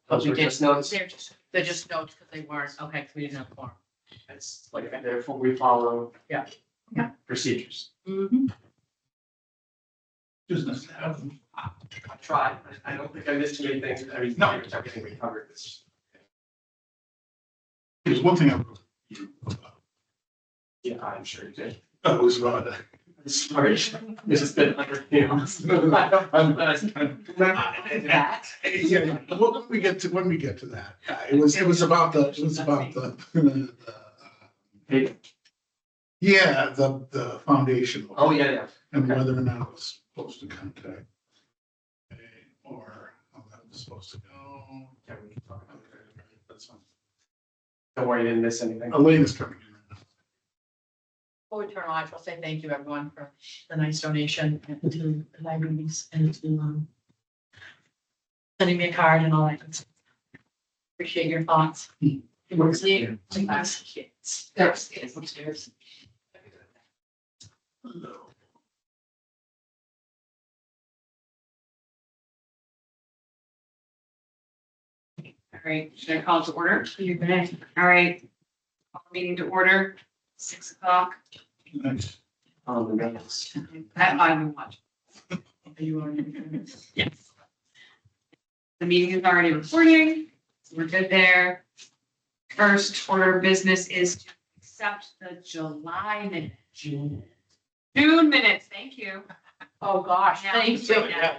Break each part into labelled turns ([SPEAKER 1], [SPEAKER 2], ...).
[SPEAKER 1] Those were just notes.
[SPEAKER 2] They're just notes because they weren't, okay, because we didn't have form.
[SPEAKER 1] It's like, therefore we follow.
[SPEAKER 2] Yeah.
[SPEAKER 1] Procedures.
[SPEAKER 2] Mm-hmm.
[SPEAKER 3] Business to have them.
[SPEAKER 1] I tried. I don't think I missed too many things. I mean,
[SPEAKER 3] No.
[SPEAKER 1] everything we covered. It's,
[SPEAKER 3] There's one thing I wrote you about.
[SPEAKER 1] yeah, I'm sure you did.
[SPEAKER 3] That was right.
[SPEAKER 1] Sorry, this has been under, you know.
[SPEAKER 2] That.
[SPEAKER 3] Yeah, when we get to that, it was about the yeah, the foundation.
[SPEAKER 1] Oh, yeah.
[SPEAKER 3] And
[SPEAKER 1] okay.
[SPEAKER 3] whether or not it was supposed to contact or how that was supposed to go.
[SPEAKER 1] Yeah, we can talk about it.
[SPEAKER 3] Okay, that's fine.
[SPEAKER 1] Don't worry, you didn't miss anything.
[SPEAKER 3] Elaine is coming in right now.
[SPEAKER 2] Before we turn on, I'll say thank you everyone for the nice donation and to the libraries and to sending me a card and all that. Good stuff. Appreciate your thoughts. See, upstairs.
[SPEAKER 4] All right, should I call to order?
[SPEAKER 2] You may.
[SPEAKER 4] All right. Call the meeting to order, 6 o'clock.
[SPEAKER 3] Nice.
[SPEAKER 1] The minutes.
[SPEAKER 4] That I've been watching.
[SPEAKER 2] Are you on?
[SPEAKER 4] Yes. The meeting is already recording, so we're good there. First order of business is to accept the July minutes. June minutes, thank you.
[SPEAKER 2] Oh, gosh,
[SPEAKER 4] Now,
[SPEAKER 2] thank you.
[SPEAKER 4] yeah.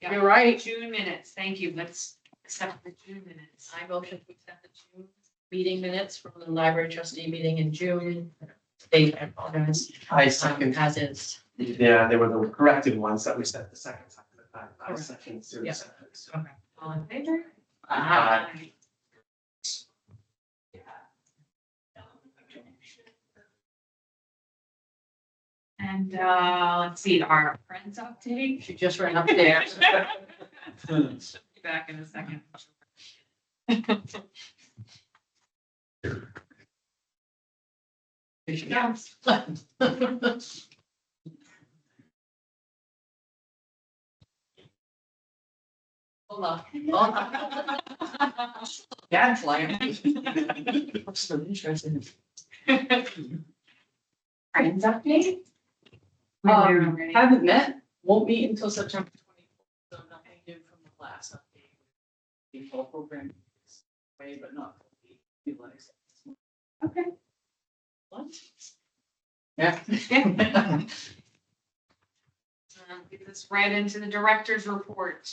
[SPEAKER 2] Yeah. You're right.
[SPEAKER 4] June minutes, thank you. Let's accept the June minutes.
[SPEAKER 2] I motion to accept the June meeting minutes from the library trustee meeting in June. They, I apologize.
[SPEAKER 1] I second.
[SPEAKER 2] As is.
[SPEAKER 1] Yeah, they were the corrected ones that we sent the second time. I
[SPEAKER 2] Correct.
[SPEAKER 1] second to
[SPEAKER 2] Yeah.
[SPEAKER 1] the sentence.
[SPEAKER 4] Okay. All in favor?
[SPEAKER 1] Aye.
[SPEAKER 4] And let's see, our friends update.
[SPEAKER 2] She just ran upstairs.
[SPEAKER 4] She'll be back in a second.
[SPEAKER 2] Here she comes. Hold on. Yeah, it's like. I'm so interested.
[SPEAKER 4] Friends update? We're there already.
[SPEAKER 2] Haven't met, won't meet until September 24th, so nothing new from the last update. The full program is way, but not complete. People accept this one.
[SPEAKER 4] Okay.
[SPEAKER 2] What? Yeah.
[SPEAKER 4] Get this right into the director's report.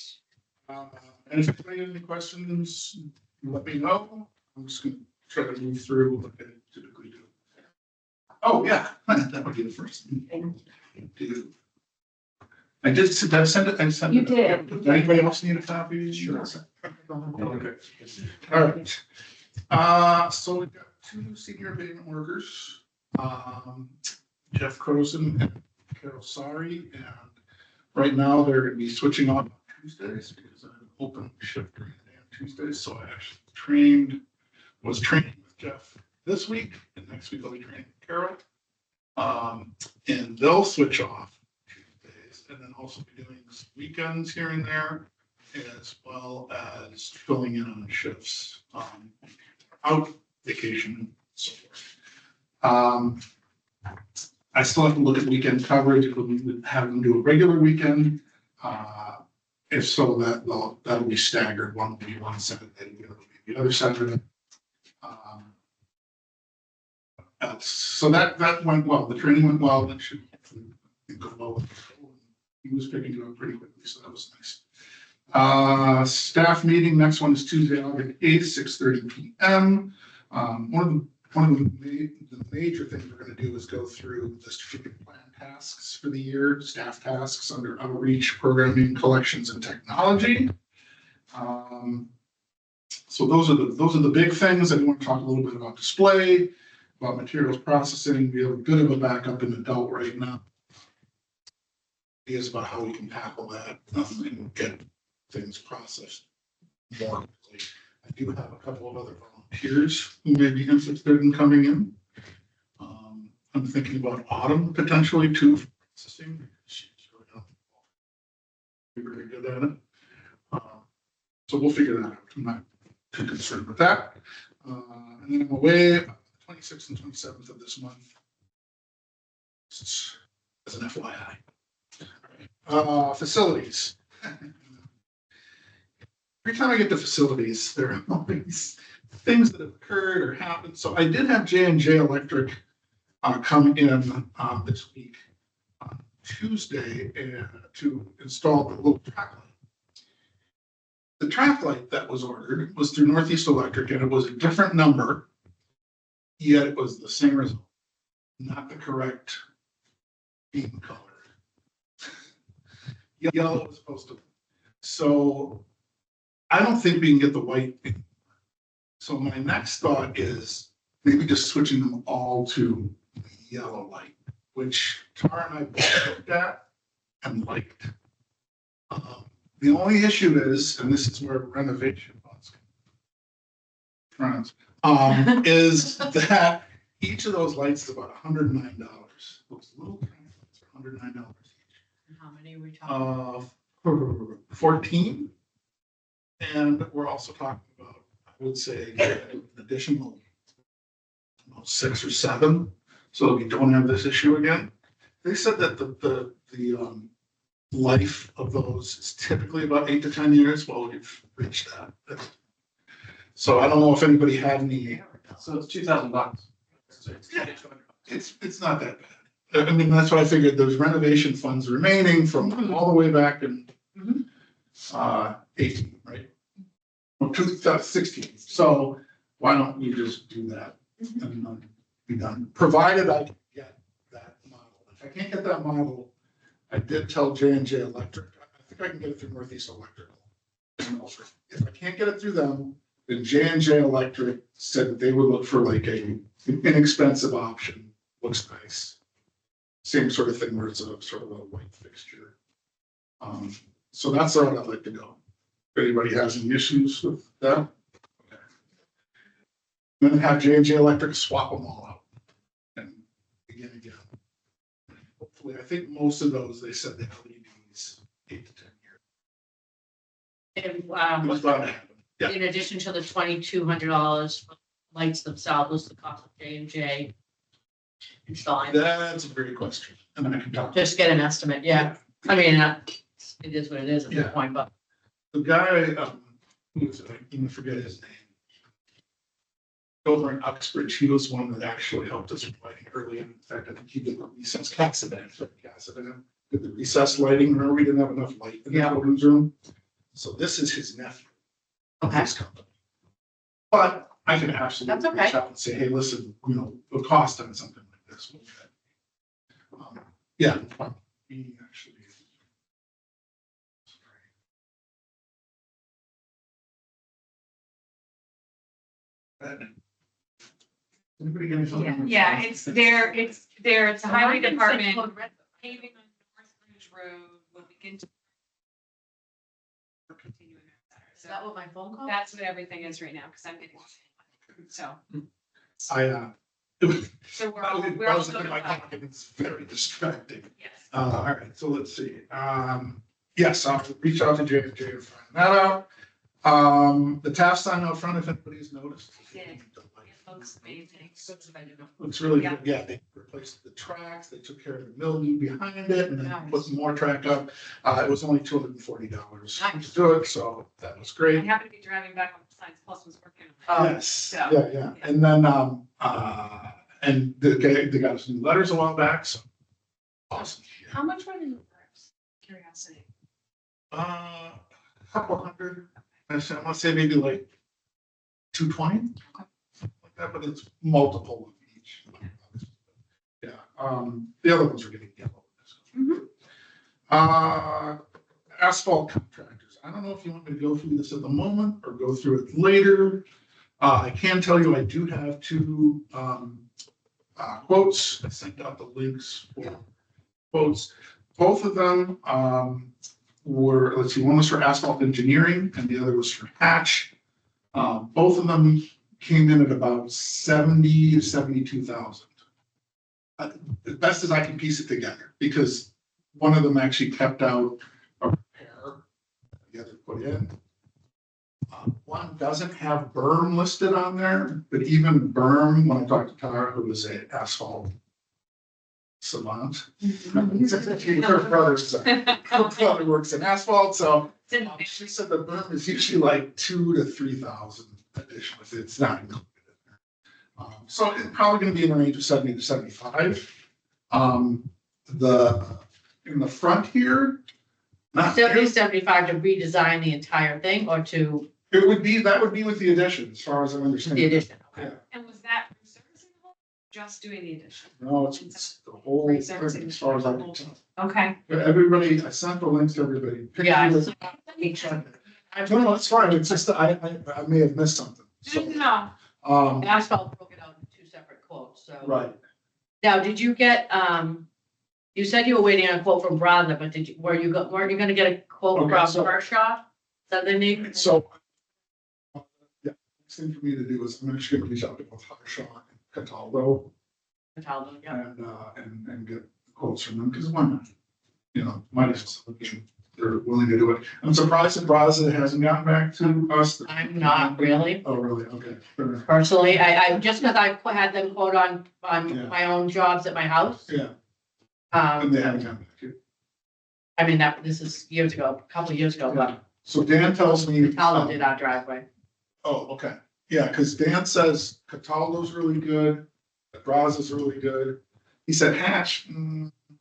[SPEAKER 3] And if anybody has any questions, let me know. I'm just gonna try to move through what I typically do. Oh, yeah, that would be the first thing. I did send it. I sent it.
[SPEAKER 4] You did.
[SPEAKER 3] Does anybody else need a copy? Sure. Okay. All right. So we've got two senior abatement workers, Jeff Croson and Carol Sari, and right now they're going to be switching on Tuesdays because I have an open shift during the day on Tuesdays. So I actually was training with Jeff this week, and next week I'll be training with Carol. And they'll switch off Tuesdays and then also be doing some weekends here and there, as well as filling in on shifts, out vacation and so forth. I still have to look at weekend coverage, if we would have them do a regular weekend. If so, that'll be staggered. One will be one Saturday, the other will be the other Saturday. So that went well. The training went well. That should go well. He was picking it up pretty quickly, so that was nice. Staff meeting, next one is Tuesday, August 8th, 6:30 p.m. One of the major things we're going to do is go through the strategic plan tasks for the year, staff tasks under outreach, programming, collections, and technology. So those are the big things. I want to talk a little bit about display, about materials processing. We have a bit of a backup in adult right now. Ideas about how we can tackle that and get things processed more quickly. I do have a couple of other volunteers who may be interested in coming in. I'm thinking about Autumn potentially too for processing. She's really good at it. So so we'll figure that out. I'm not too concerned with that. And then I'm away 26th and 27th of this month. Just as an FYI. Facilities. Every time I get to facilities, there are always things that have occurred or happened. So I did have J&J Electric come in this week on Tuesday to install the little track light. The track light that was ordered was through Northeast Electric, and it was a different number, yet it was the same result, not the correct beam color. Yellow was supposed to. So I don't think we can get the white. So my next thought is maybe just switching them all to yellow light, which Tara and I both looked at and liked. The only issue is, and this is where renovation funds come, is that each of those lights is about $109. Those little lights are $109 each.
[SPEAKER 2] How many are we talking?
[SPEAKER 3] 14. And we're also talking about, I would say, an additional 6 or 7, so that we don't have this issue again. They said that the life of those is typically about 8 to 10 years. Well, we've reached that. So I don't know if anybody had any.
[SPEAKER 1] So it's $2,000. So
[SPEAKER 3] It's not that bad. I mean, that's what I figured. There's renovation funds remaining from all the way back in 18, right? Or 2016. So why don't we just do that and be done? Provided I can get that model. If I can't get that model, I did tell J&J Electric. I think I can get it through Northeast Electrical. If I can't get it through them, then J&J Electric said that they would look for like an inexpensive option. Looks nice. Same sort of thing where it's a sort of a white fixture. So that's the route I'd like to go. If anybody has any issues with that, okay. Then have J&J Electric swap them all out and begin again. Hopefully, I think most of those, they said the LEDs 8 to 10 years.
[SPEAKER 2] And,
[SPEAKER 3] It was bound to happen. Yeah.
[SPEAKER 2] in addition to the $2,200 for lights themselves, what's the cost of J&J installing?
[SPEAKER 3] That's a great question. And then I can talk.
[SPEAKER 2] Just get an estimate, yeah. I mean, it is what it is at this
[SPEAKER 3] Yeah.
[SPEAKER 2] point, but
[SPEAKER 3] The guy, who was it? I even forget his name. Over in Uxbridge, he was one that actually helped us with lighting early. In fact, I think he did the recess Cassidy did the recess lighting. Remember, we didn't have enough light in the
[SPEAKER 2] Yeah.
[SPEAKER 3] children's room. So this is his nephew. Of
[SPEAKER 2] Okay.
[SPEAKER 3] his company. But I can absolutely
[SPEAKER 2] That's okay.
[SPEAKER 3] reach out and say, hey, listen, the cost on something like this. Yeah. He actually. Anybody get anything?
[SPEAKER 4] Yeah, it's there, it's a highway department paving on North Ridge Road will begin to. Continuing our
[SPEAKER 2] is that what my phone call?
[SPEAKER 4] That's what everything is right now, because I'm getting. So, so we're all, we're all still.
[SPEAKER 3] It's very distracting.
[SPEAKER 4] Yes.
[SPEAKER 3] All right, so let's see. Yes, I'll reach out to J and find that out. The Taft sign out front, if anybody's noticed.
[SPEAKER 4] Yeah. It looks amazing.
[SPEAKER 3] Looks really
[SPEAKER 4] Yeah.
[SPEAKER 3] good. Yeah, they replaced the tracks, they took care of the mildew behind it and then
[SPEAKER 2] Nice.
[SPEAKER 3] put more track up. It was only $240
[SPEAKER 2] Nice.
[SPEAKER 3] to do it, so that was
[SPEAKER 4] I
[SPEAKER 3] great.
[SPEAKER 4] happen to be driving back on Science Plus was working
[SPEAKER 2] Oh,
[SPEAKER 4] on it.
[SPEAKER 3] Yes,
[SPEAKER 4] so,
[SPEAKER 3] yeah. And then, and they got us new letters a while back, so. Awesome.
[SPEAKER 4] How much were the numbers? Curiosity.
[SPEAKER 3] Couple hundred, I want to say maybe like 220. Like that, but it's multiple of each. Yeah, the other ones are getting yellow. Asphalt contractors. I don't know if you want me to go through this at the moment or go through it later. I can tell you I do have 2 quotes. I sent out the links for quotes. Both of them were, let's see, one was for asphalt engineering and the other was for hatch. Both of them came in at about 70 to 72,000. As best as I can piece it together, because one of them actually kept out a repair the other put in. One doesn't have berm listed on there, but even berm, when I talked to Tara, who was a asphalt savant. Her brother works in asphalt, so she said the berm is usually like 2,000 to 3,000 additional, if it's not included in there. So it's probably gonna be in the range of 70 to 75. In the front here, not
[SPEAKER 2] 70,
[SPEAKER 3] here,
[SPEAKER 2] 75 to redesign the entire thing or to
[SPEAKER 3] it would be, that would be with the addition, as far as I understand.
[SPEAKER 2] the addition?
[SPEAKER 3] Yeah.
[SPEAKER 4] And was that resurfacing the whole, just doing the addition?
[SPEAKER 3] No, it's the whole thing,
[SPEAKER 4] Resurfacing
[SPEAKER 3] as far as I can tell.
[SPEAKER 4] Okay.
[SPEAKER 3] But everybody, I sent the links to everybody.
[SPEAKER 2] Yeah.
[SPEAKER 3] Pictures. No, it's fine, it's just, that I may have missed something, so,
[SPEAKER 4] No.
[SPEAKER 2] Asphalt broke it out in 2 separate quotes, so.
[SPEAKER 3] right.
[SPEAKER 2] Now, did you get, you said you were waiting on a quote from Bradley, but weren't you gonna get a quote
[SPEAKER 3] Okay,
[SPEAKER 2] from
[SPEAKER 3] so-
[SPEAKER 2] Kershaw? Is that the name?
[SPEAKER 3] So, yeah, next thing for me to do is I'm actually gonna reach out to both Harshaw and Cataldo
[SPEAKER 2] Cataldo, yeah.
[SPEAKER 3] and get quotes from them, because why not? You know, might as well, they're willing to do it. I'm surprised that Brazza hasn't gotten back to us.
[SPEAKER 2] I'm not really.
[SPEAKER 3] Oh, really? Okay. Fair enough.
[SPEAKER 2] Personally, I just because I had them quote on
[SPEAKER 3] Yeah.
[SPEAKER 2] my own jobs at my house.
[SPEAKER 3] Yeah, and they haven't gotten back yet.
[SPEAKER 2] I mean, this is years ago, a couple of years ago, but
[SPEAKER 3] So Dan tells me.
[SPEAKER 2] Cataldo did our driveway.
[SPEAKER 3] Oh, okay. Yeah, because Dan says Cataldo's really good, Brazza's really good. He said Hatch,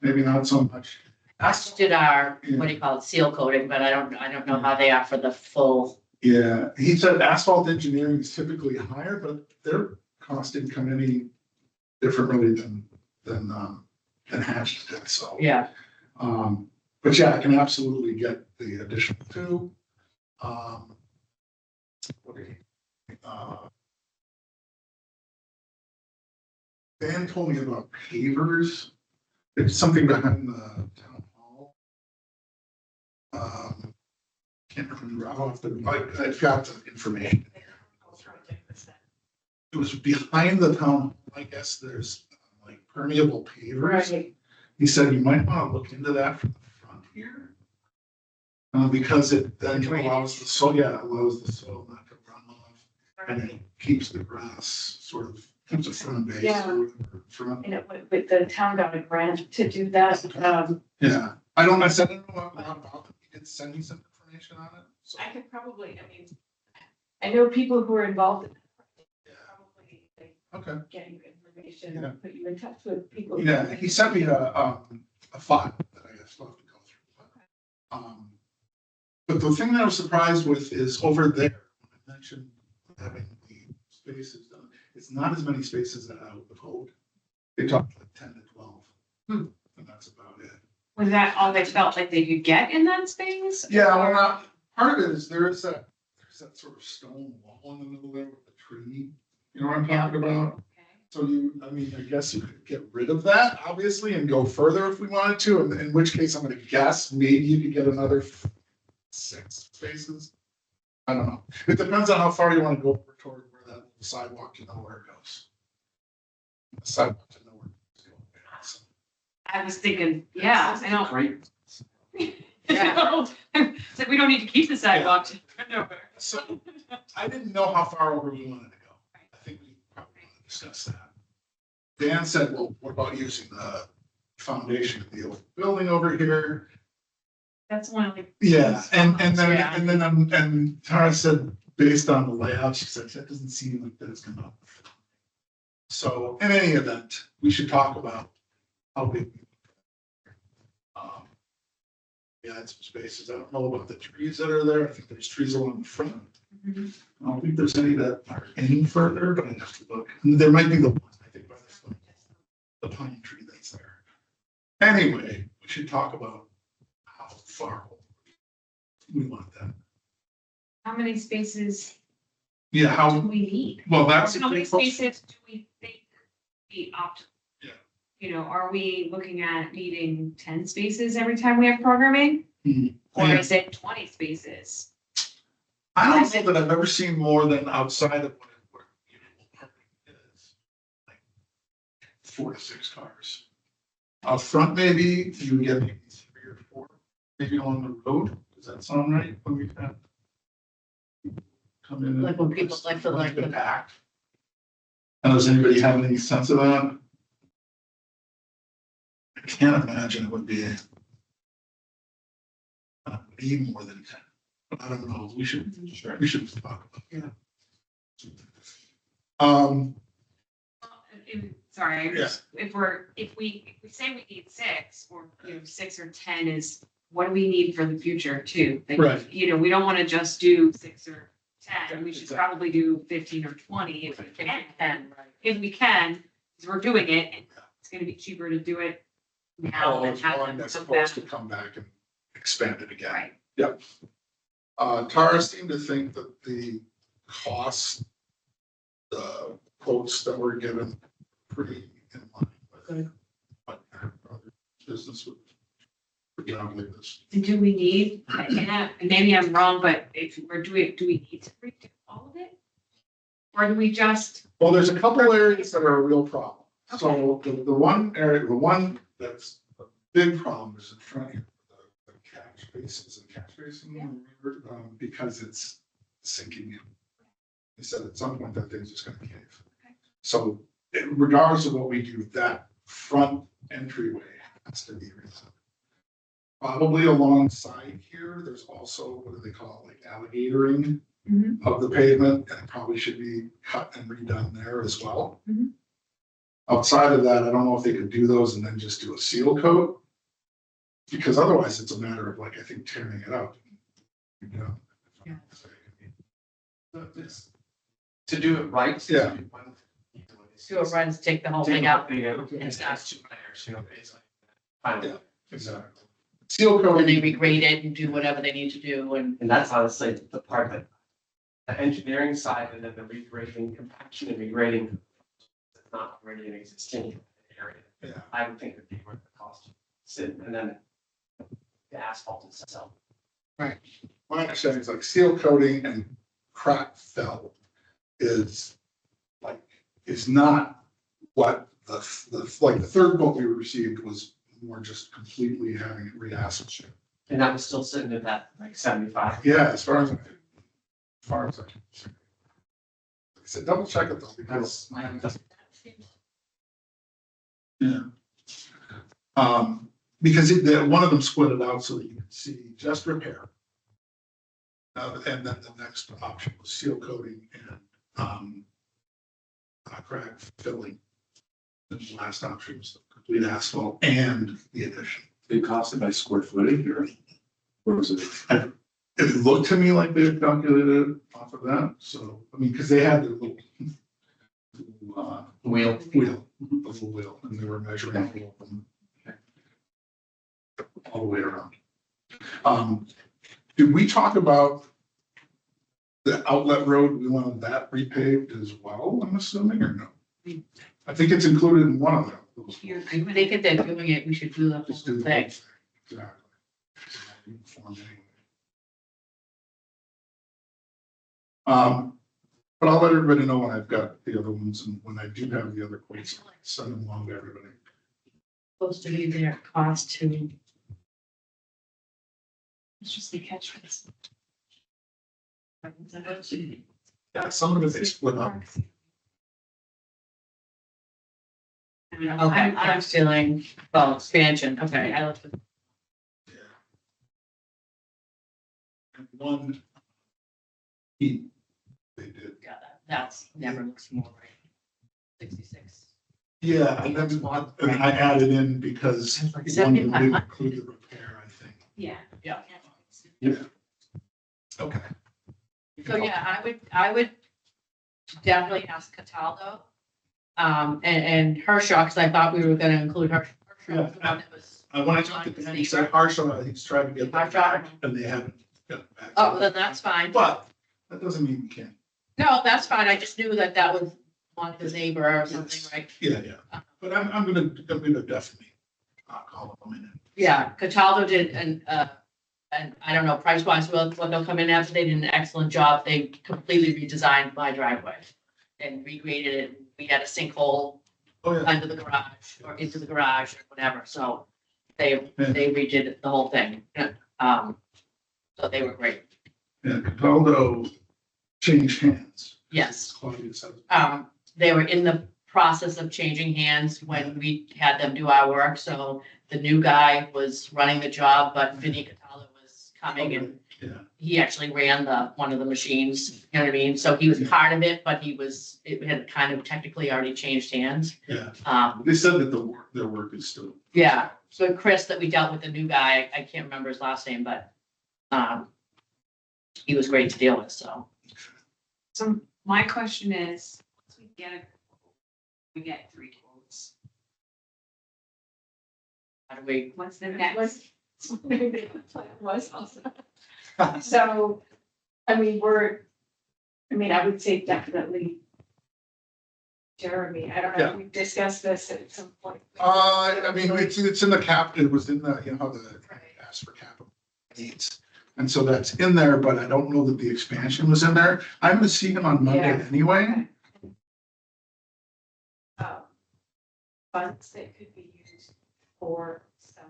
[SPEAKER 3] maybe not so much.
[SPEAKER 2] Us did our, what do you call it, seal coating, but I don't know how they are for the full.
[SPEAKER 3] Yeah, he said asphalt engineering is typically higher, but their cost didn't come any different really than Hatch did, so.
[SPEAKER 2] Yeah.
[SPEAKER 3] But yeah, I can absolutely get the additional 2. Okay. Dan told me about pavers. There's something behind the town hall. Can't remember. I'll have to, I've got the information. It was behind the town hall. I guess there's like permeable pavers.
[SPEAKER 2] Right.
[SPEAKER 3] He said you might want to look into that from the front here. Because it then allows the soil, allows the soil not to run off, and it keeps the grass sort of, keeps it from base.
[SPEAKER 5] Yeah.
[SPEAKER 3] Or whatever, from,
[SPEAKER 5] You know, with the town got a grant to do that.
[SPEAKER 3] yeah, I said, I don't know about it. He did send me some information on it, so.
[SPEAKER 5] I could probably, I mean, I know people who are involved in that.
[SPEAKER 3] Yeah.
[SPEAKER 5] Probably
[SPEAKER 3] Okay,
[SPEAKER 5] getting information
[SPEAKER 3] Yeah.
[SPEAKER 5] or put you in touch with people.
[SPEAKER 3] yeah, he sent me a file that I guess I'll have to go through. But the thing that I was surprised with is over there, when I mentioned having the spaces done, it's not as many spaces that I would have hoped. They talked like 10 to 12. And that's about it.
[SPEAKER 4] Was that all they felt like they could get in that space?
[SPEAKER 3] Yeah, well, part of it is there's that sort of stone wall in the middle there with the tree. You know what I'm talking about?
[SPEAKER 4] Okay.
[SPEAKER 3] So I mean, I guess you could get rid of that, obviously, and go further if we wanted to, and in which case I'm gonna guess maybe you could get another 6 spaces. I don't know. It depends on how far you want to go over toward where that sidewalk to nowhere goes. The sidewalk to nowhere. So,
[SPEAKER 4] I was thinking, yeah, I know.
[SPEAKER 1] Great.
[SPEAKER 4] It's like, we don't need to keep the sidewalk to nowhere.
[SPEAKER 3] So I didn't know how far over we wanted to go. I think we probably want to discuss that. Dan said, well, what about using the foundation of the old building over here?
[SPEAKER 4] That's one of the.
[SPEAKER 3] Yeah, and
[SPEAKER 2] Yeah.
[SPEAKER 3] then Tara said, based on the layout, she said, that doesn't seem like that it's gonna. So in any event, we should talk about how big. Yeah, it's some spaces. I don't know about the trees that are there. I think there's trees along the front.
[SPEAKER 4] Mhm.
[SPEAKER 3] I don't think there's any that are any further, but I have to look. There might be the one, I think, by the pine tree that's there. Anyway, we should talk about how far we want that.
[SPEAKER 4] How many spaces
[SPEAKER 3] Yeah,
[SPEAKER 4] do
[SPEAKER 3] how,
[SPEAKER 4] we need?
[SPEAKER 3] well, that's. a
[SPEAKER 4] How many
[SPEAKER 3] good question.
[SPEAKER 4] spaces do we think be optimal?
[SPEAKER 3] Yeah.
[SPEAKER 4] You know, are we looking at needing 10 spaces every time we have programming?
[SPEAKER 3] Mhm.
[SPEAKER 4] Or
[SPEAKER 3] Yeah.
[SPEAKER 4] is it 20 spaces?
[SPEAKER 3] I don't know that I've ever seen more than outside of what usual parking is. Like 4 to 6 cars. Out front, maybe, you get maybe 3 or 4, maybe along the road. Does that sound right? When we've had. come in.
[SPEAKER 2] Like when people like the, like the-
[SPEAKER 3] Impact. And does anybody have any sense of that? I can't imagine it would be any more than 10. But I don't know, we should talk about that.
[SPEAKER 4] Sorry,
[SPEAKER 3] Yeah.
[SPEAKER 4] if we say we need 6 or, 6 or 10 is, what do we need for the future too? Like,
[SPEAKER 3] Right.
[SPEAKER 4] we don't want to just do 6 or 10, we should probably do 15 or 20 if we can.
[SPEAKER 2] right.
[SPEAKER 4] If we can, because we're doing it, and it's gonna be cheaper to do it now than
[SPEAKER 3] As
[SPEAKER 4] have
[SPEAKER 3] long
[SPEAKER 4] them
[SPEAKER 3] as
[SPEAKER 4] come
[SPEAKER 3] opposed to
[SPEAKER 4] back.
[SPEAKER 3] come back and expand it again.
[SPEAKER 4] Right.
[SPEAKER 3] Yep. Tara seemed to think that the cost, the quotes that were given, pretty in line with
[SPEAKER 2] Good.
[SPEAKER 3] what our other business would predominantly this.
[SPEAKER 4] And do we need, and maybe I'm wrong, but if we're doing, do we need to redo all of it? Or do we just,
[SPEAKER 3] Well, there's a couple areas that are a real problem. So the one area, the one that's a big problem is in front here, the catch basins and catch basin, because it's sinking in. He said at some point that thing's just gonna cave.
[SPEAKER 4] Okay.
[SPEAKER 3] So regardless of what we do, that front entryway has to be redone. Probably alongside here, there's also, what do they call it, like alligatoring of the pavement, and it probably should be cut and redone there as well.
[SPEAKER 4] Mhm.
[SPEAKER 3] Outside of that, I don't know if they could do those and then just do a seal coat. Because otherwise it's a matter of like, I think tearing it out.
[SPEAKER 2] Yeah.
[SPEAKER 1] To do it right.
[SPEAKER 3] Yeah.
[SPEAKER 2] Do a run, take the whole thing out. And start.
[SPEAKER 1] It's 2 layers, basically. Finally.
[SPEAKER 3] Yeah. Exactly. Seal coat.
[SPEAKER 2] And they regrade it and do whatever they need to do and.
[SPEAKER 1] And that's honestly the part that the engineering side and then the regrading, compaction and regrading. It's not already an existing area.
[SPEAKER 3] Yeah.
[SPEAKER 1] I would think it'd be worth the cost. Sit and then the asphalt itself.
[SPEAKER 3] My understanding is like seal coating and crack fill is like, is not what the third quote we received was more just completely having it re-asphalt.
[SPEAKER 1] And that was still sitting at that like 75.
[SPEAKER 3] Yeah, as far as I can. I said, double check it though, because. Yeah. Because one of them split it out so that you can see just repair. And then the next option was seal coating and crack filling. And the last option was the complete asphalt and the addition.
[SPEAKER 6] It costed by square footage or was it?
[SPEAKER 3] It looked to me like they had calculated it off of that, so, I mean, because they had their little
[SPEAKER 1] Wheel.
[SPEAKER 3] the little wheel, and they were measuring all the way around. Did we talk about the outlet road? We wanted that repaved as well, I'm assuming, or no? I think it's included in one of them.
[SPEAKER 2] If you think that they're doing it, we should do the whole
[SPEAKER 3] Just do the
[SPEAKER 2] thing.
[SPEAKER 3] whole thing. Exactly. Uniform anyway. But I'll let everybody know when I've got the other ones, and when I do have the other quotes, I'll send them along to everybody.
[SPEAKER 2] Supposed to be their cost to.
[SPEAKER 5] It's just the catch basin.
[SPEAKER 3] Yeah, some of it they split up.
[SPEAKER 2] Okay, I'm feeling, well, expansion, okay, I looked at.
[SPEAKER 3] And one heat they did.
[SPEAKER 2] Yeah, that's never looks more right. 66.
[SPEAKER 3] Yeah, and then and I added in because
[SPEAKER 2] I was like,
[SPEAKER 3] one didn't
[SPEAKER 2] 75.
[SPEAKER 3] include the repair, I think.
[SPEAKER 4] yeah.
[SPEAKER 2] Yeah.
[SPEAKER 3] Okay.
[SPEAKER 2] So, yeah, I would definitely ask Cataldo. And Hershaw, because I thought we were gonna include Hershaw.
[SPEAKER 3] Yeah.
[SPEAKER 2] The one that was.
[SPEAKER 3] When I talked to him, he said Harshaw, he's tried to get that back, and they haven't got back.
[SPEAKER 2] Oh, then that's fine.
[SPEAKER 3] But that doesn't mean we can't.
[SPEAKER 2] No, that's fine. I just knew that was one of his neighbor or something, right?
[SPEAKER 3] Yeah, yeah. But I'm gonna definitely call them in.
[SPEAKER 2] Yeah, Cataldo did, and I don't know, price wise, what they'll come in after, they did an excellent job. They completely redesigned my driveway and regraded it. We had a sinkhole
[SPEAKER 3] Oh, yeah.
[SPEAKER 2] under the garage or into the garage or whatever, so they redid the whole thing. So they were great.
[SPEAKER 3] Yeah, Capaldo changed hands.
[SPEAKER 2] Yes.
[SPEAKER 3] Claudia said.
[SPEAKER 2] They were in the process of changing hands when we had them do our work, so the new guy was running the job, but Vinny Catala was coming and
[SPEAKER 3] Yeah,
[SPEAKER 2] he actually ran one of the machines, you know what I mean? So he was part of it, but it had kind of technically already changed hands.
[SPEAKER 3] yeah.
[SPEAKER 2] Um,
[SPEAKER 3] They said that their work is still.
[SPEAKER 2] yeah, so Chris that we dealt with, the new guy, I can't remember his last name, but he was great to deal with, so.
[SPEAKER 4] So my question is, once we get 3 quotes,
[SPEAKER 2] How do we,
[SPEAKER 4] what's the next?
[SPEAKER 5] The plan was also. So, I mean, I would say definitely Jeremy. I don't know if we've discussed this at some point.
[SPEAKER 3] I mean, it's in the cap, it was in the, you know, how the asked for capital needs. And so that's in there, but I don't know that the expansion was in there. I'm gonna see him on Monday
[SPEAKER 5] Yeah.
[SPEAKER 3] anyway.
[SPEAKER 5] Funds that could be used for some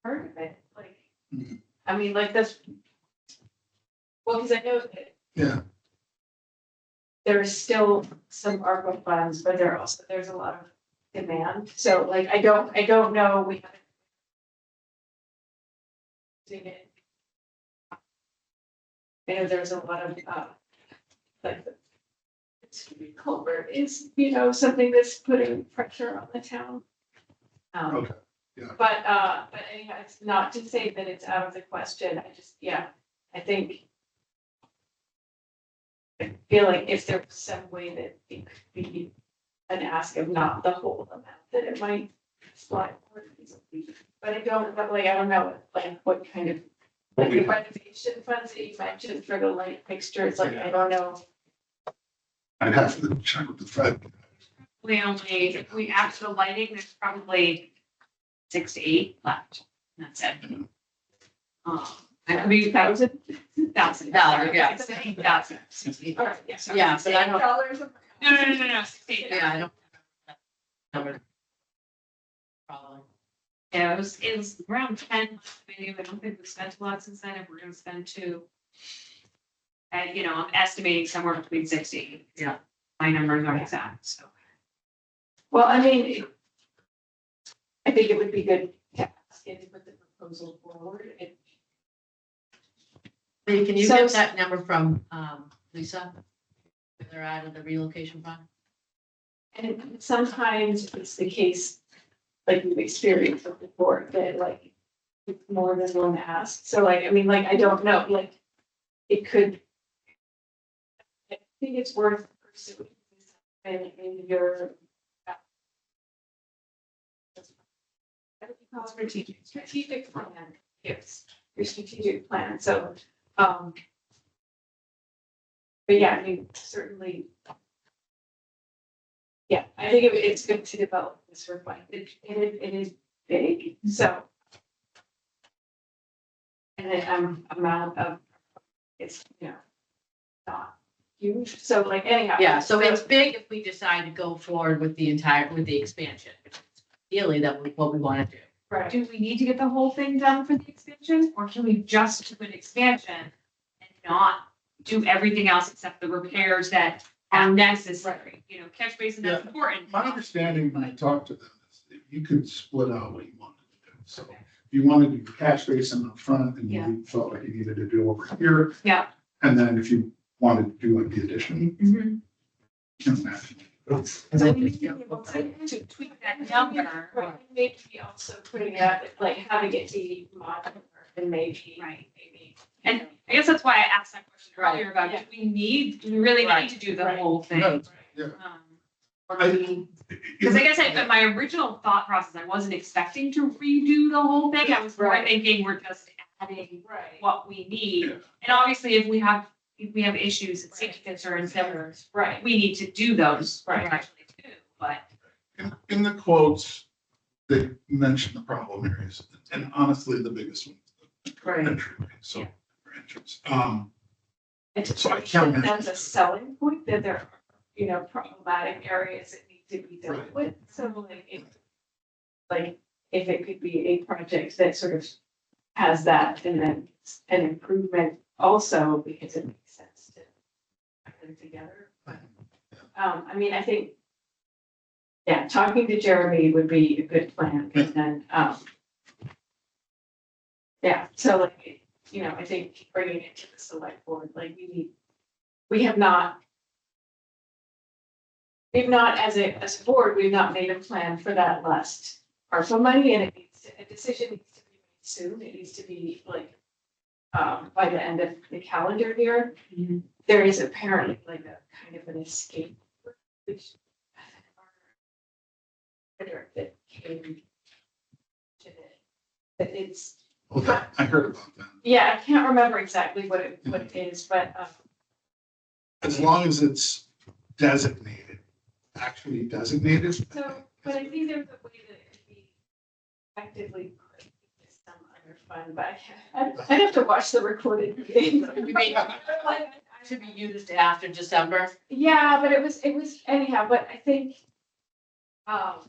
[SPEAKER 5] part of it, like,
[SPEAKER 3] Mhm.
[SPEAKER 5] I mean, like this. Well, because I know that
[SPEAKER 3] Yeah,
[SPEAKER 5] there is still some ARPA funds, but there's a lot of demand, so like, I don't know, we haven't. Seen it. I know there's a lot of, like, culvert is, something that's putting pressure on the town.
[SPEAKER 3] Okay, yeah.
[SPEAKER 5] But anyhow, it's not to say that it's out of the question, I think. I feel like if there was some way that it could be an ask of not the whole amount, that it might slide more easily. But I don't know, like, what kind of, like, the renovation funds that you mentioned for the light fixtures, like, I don't know.
[SPEAKER 3] I'd have to check with the Fed.
[SPEAKER 4] If we add to the lighting, there's probably 6 to 8 left. That's it. I mean, $1,000,
[SPEAKER 2] yeah.
[SPEAKER 4] 8,000.
[SPEAKER 5] All right, yeah.
[SPEAKER 2] Yeah, but I don't-
[SPEAKER 5] $8.
[SPEAKER 4] No, 68.
[SPEAKER 2] yeah, I don't. Probably.
[SPEAKER 4] Yeah, it was around 10, maybe. I don't think we spent a lot since then, if we're gonna spend 2. And, I'm estimating somewhere between 60.
[SPEAKER 2] Yeah.
[SPEAKER 4] My numbers aren't exact, so.
[SPEAKER 5] Well, I mean, I think it would be good to ask it to put the proposal forward.
[SPEAKER 2] Lee, can you
[SPEAKER 5] So-
[SPEAKER 2] get that number from Lisa? If they're out of the relocation fund?
[SPEAKER 5] And sometimes it's the case, like we've experienced before, that like it's more than one ask. So like, I mean, like, I don't know, like, it could. I think it's worth pursuing this in your. What do you call it? Strategic plan, yes, your strategic plan, so, but yeah, I mean, certainly. Yeah, I think it's good to develop this requirement. It is big, so. And then amount of, it's, not huge, so like anyhow.
[SPEAKER 2] Yeah, so it's big if we decide to go forward with the expansion. Ideally, that was what we want to do.
[SPEAKER 5] Right,
[SPEAKER 4] Do we need to get the whole thing done for the expansion, or can we just do an expansion and not do everything else except the repairs that are necessary? Catch basin, that's
[SPEAKER 3] Yeah.
[SPEAKER 4] important.
[SPEAKER 3] My understanding when I talked to them is that you could split out what you wanted to do. So if you wanted to do catch basin up front and
[SPEAKER 5] Yeah.
[SPEAKER 3] you felt like you needed to do over here.
[SPEAKER 4] Yeah.
[SPEAKER 3] And then if you wanted to do like the addition,
[SPEAKER 4] Mhm.
[SPEAKER 3] you can imagine.
[SPEAKER 5] so we need to be able to
[SPEAKER 4] Tweak that number.
[SPEAKER 5] right, maybe also putting out, like, having it be modular and maybe.
[SPEAKER 4] Right.
[SPEAKER 5] Maybe.
[SPEAKER 4] And I guess that's why I asked that question
[SPEAKER 2] Right.
[SPEAKER 4] earlier about,
[SPEAKER 5] Yeah.
[SPEAKER 4] do we really
[SPEAKER 2] Right.
[SPEAKER 4] need to do the
[SPEAKER 5] Right.
[SPEAKER 4] whole thing?
[SPEAKER 3] No, yeah.
[SPEAKER 4] Or do we? Because I guess my original thought process, I wasn't expecting to redo the whole thing. I was more
[SPEAKER 5] Right.
[SPEAKER 4] thinking we're just adding
[SPEAKER 5] Right.
[SPEAKER 4] what we need.
[SPEAKER 3] Yeah.
[SPEAKER 4] And obviously, if we have issues and safety concerns, then
[SPEAKER 5] Right.
[SPEAKER 4] we need to do those.
[SPEAKER 5] Right.
[SPEAKER 4] Actually too, but
[SPEAKER 3] In the quotes, they mention the problem areas, and honestly, the biggest one. is the
[SPEAKER 5] Right.
[SPEAKER 3] entryway, so,
[SPEAKER 4] Yeah.
[SPEAKER 3] for entrance.
[SPEAKER 5] And
[SPEAKER 3] So I can't imagine.
[SPEAKER 5] that's a selling point, that there are, problematic areas that need to be dealt
[SPEAKER 3] Right.
[SPEAKER 5] with, so like, if it could be a project that sort of has that, and then an improvement also, because it makes sense to. them together, but, I mean, I think, yeah, talking to Jeremy would be a good plan, and then, yeah, so like, you know, I think bringing it to the select board, like, we have not, as a board, we've not made a plan for that last ARPA money, and a decision needs to be made soon, it needs to be like, by the end of the calendar year. There is apparently like a kind of an escape, which that came to it. That it's,
[SPEAKER 3] Okay, I heard about that.
[SPEAKER 5] yeah, I can't remember exactly what it is, but,
[SPEAKER 3] As long as it's designated, actually designated.
[SPEAKER 5] so, but I think there's a way that it could be effectively put into some other fund, but I'd have to watch the recorded meeting. Like,
[SPEAKER 2] Should be used after December.
[SPEAKER 5] yeah, but it was anyhow, but I think, but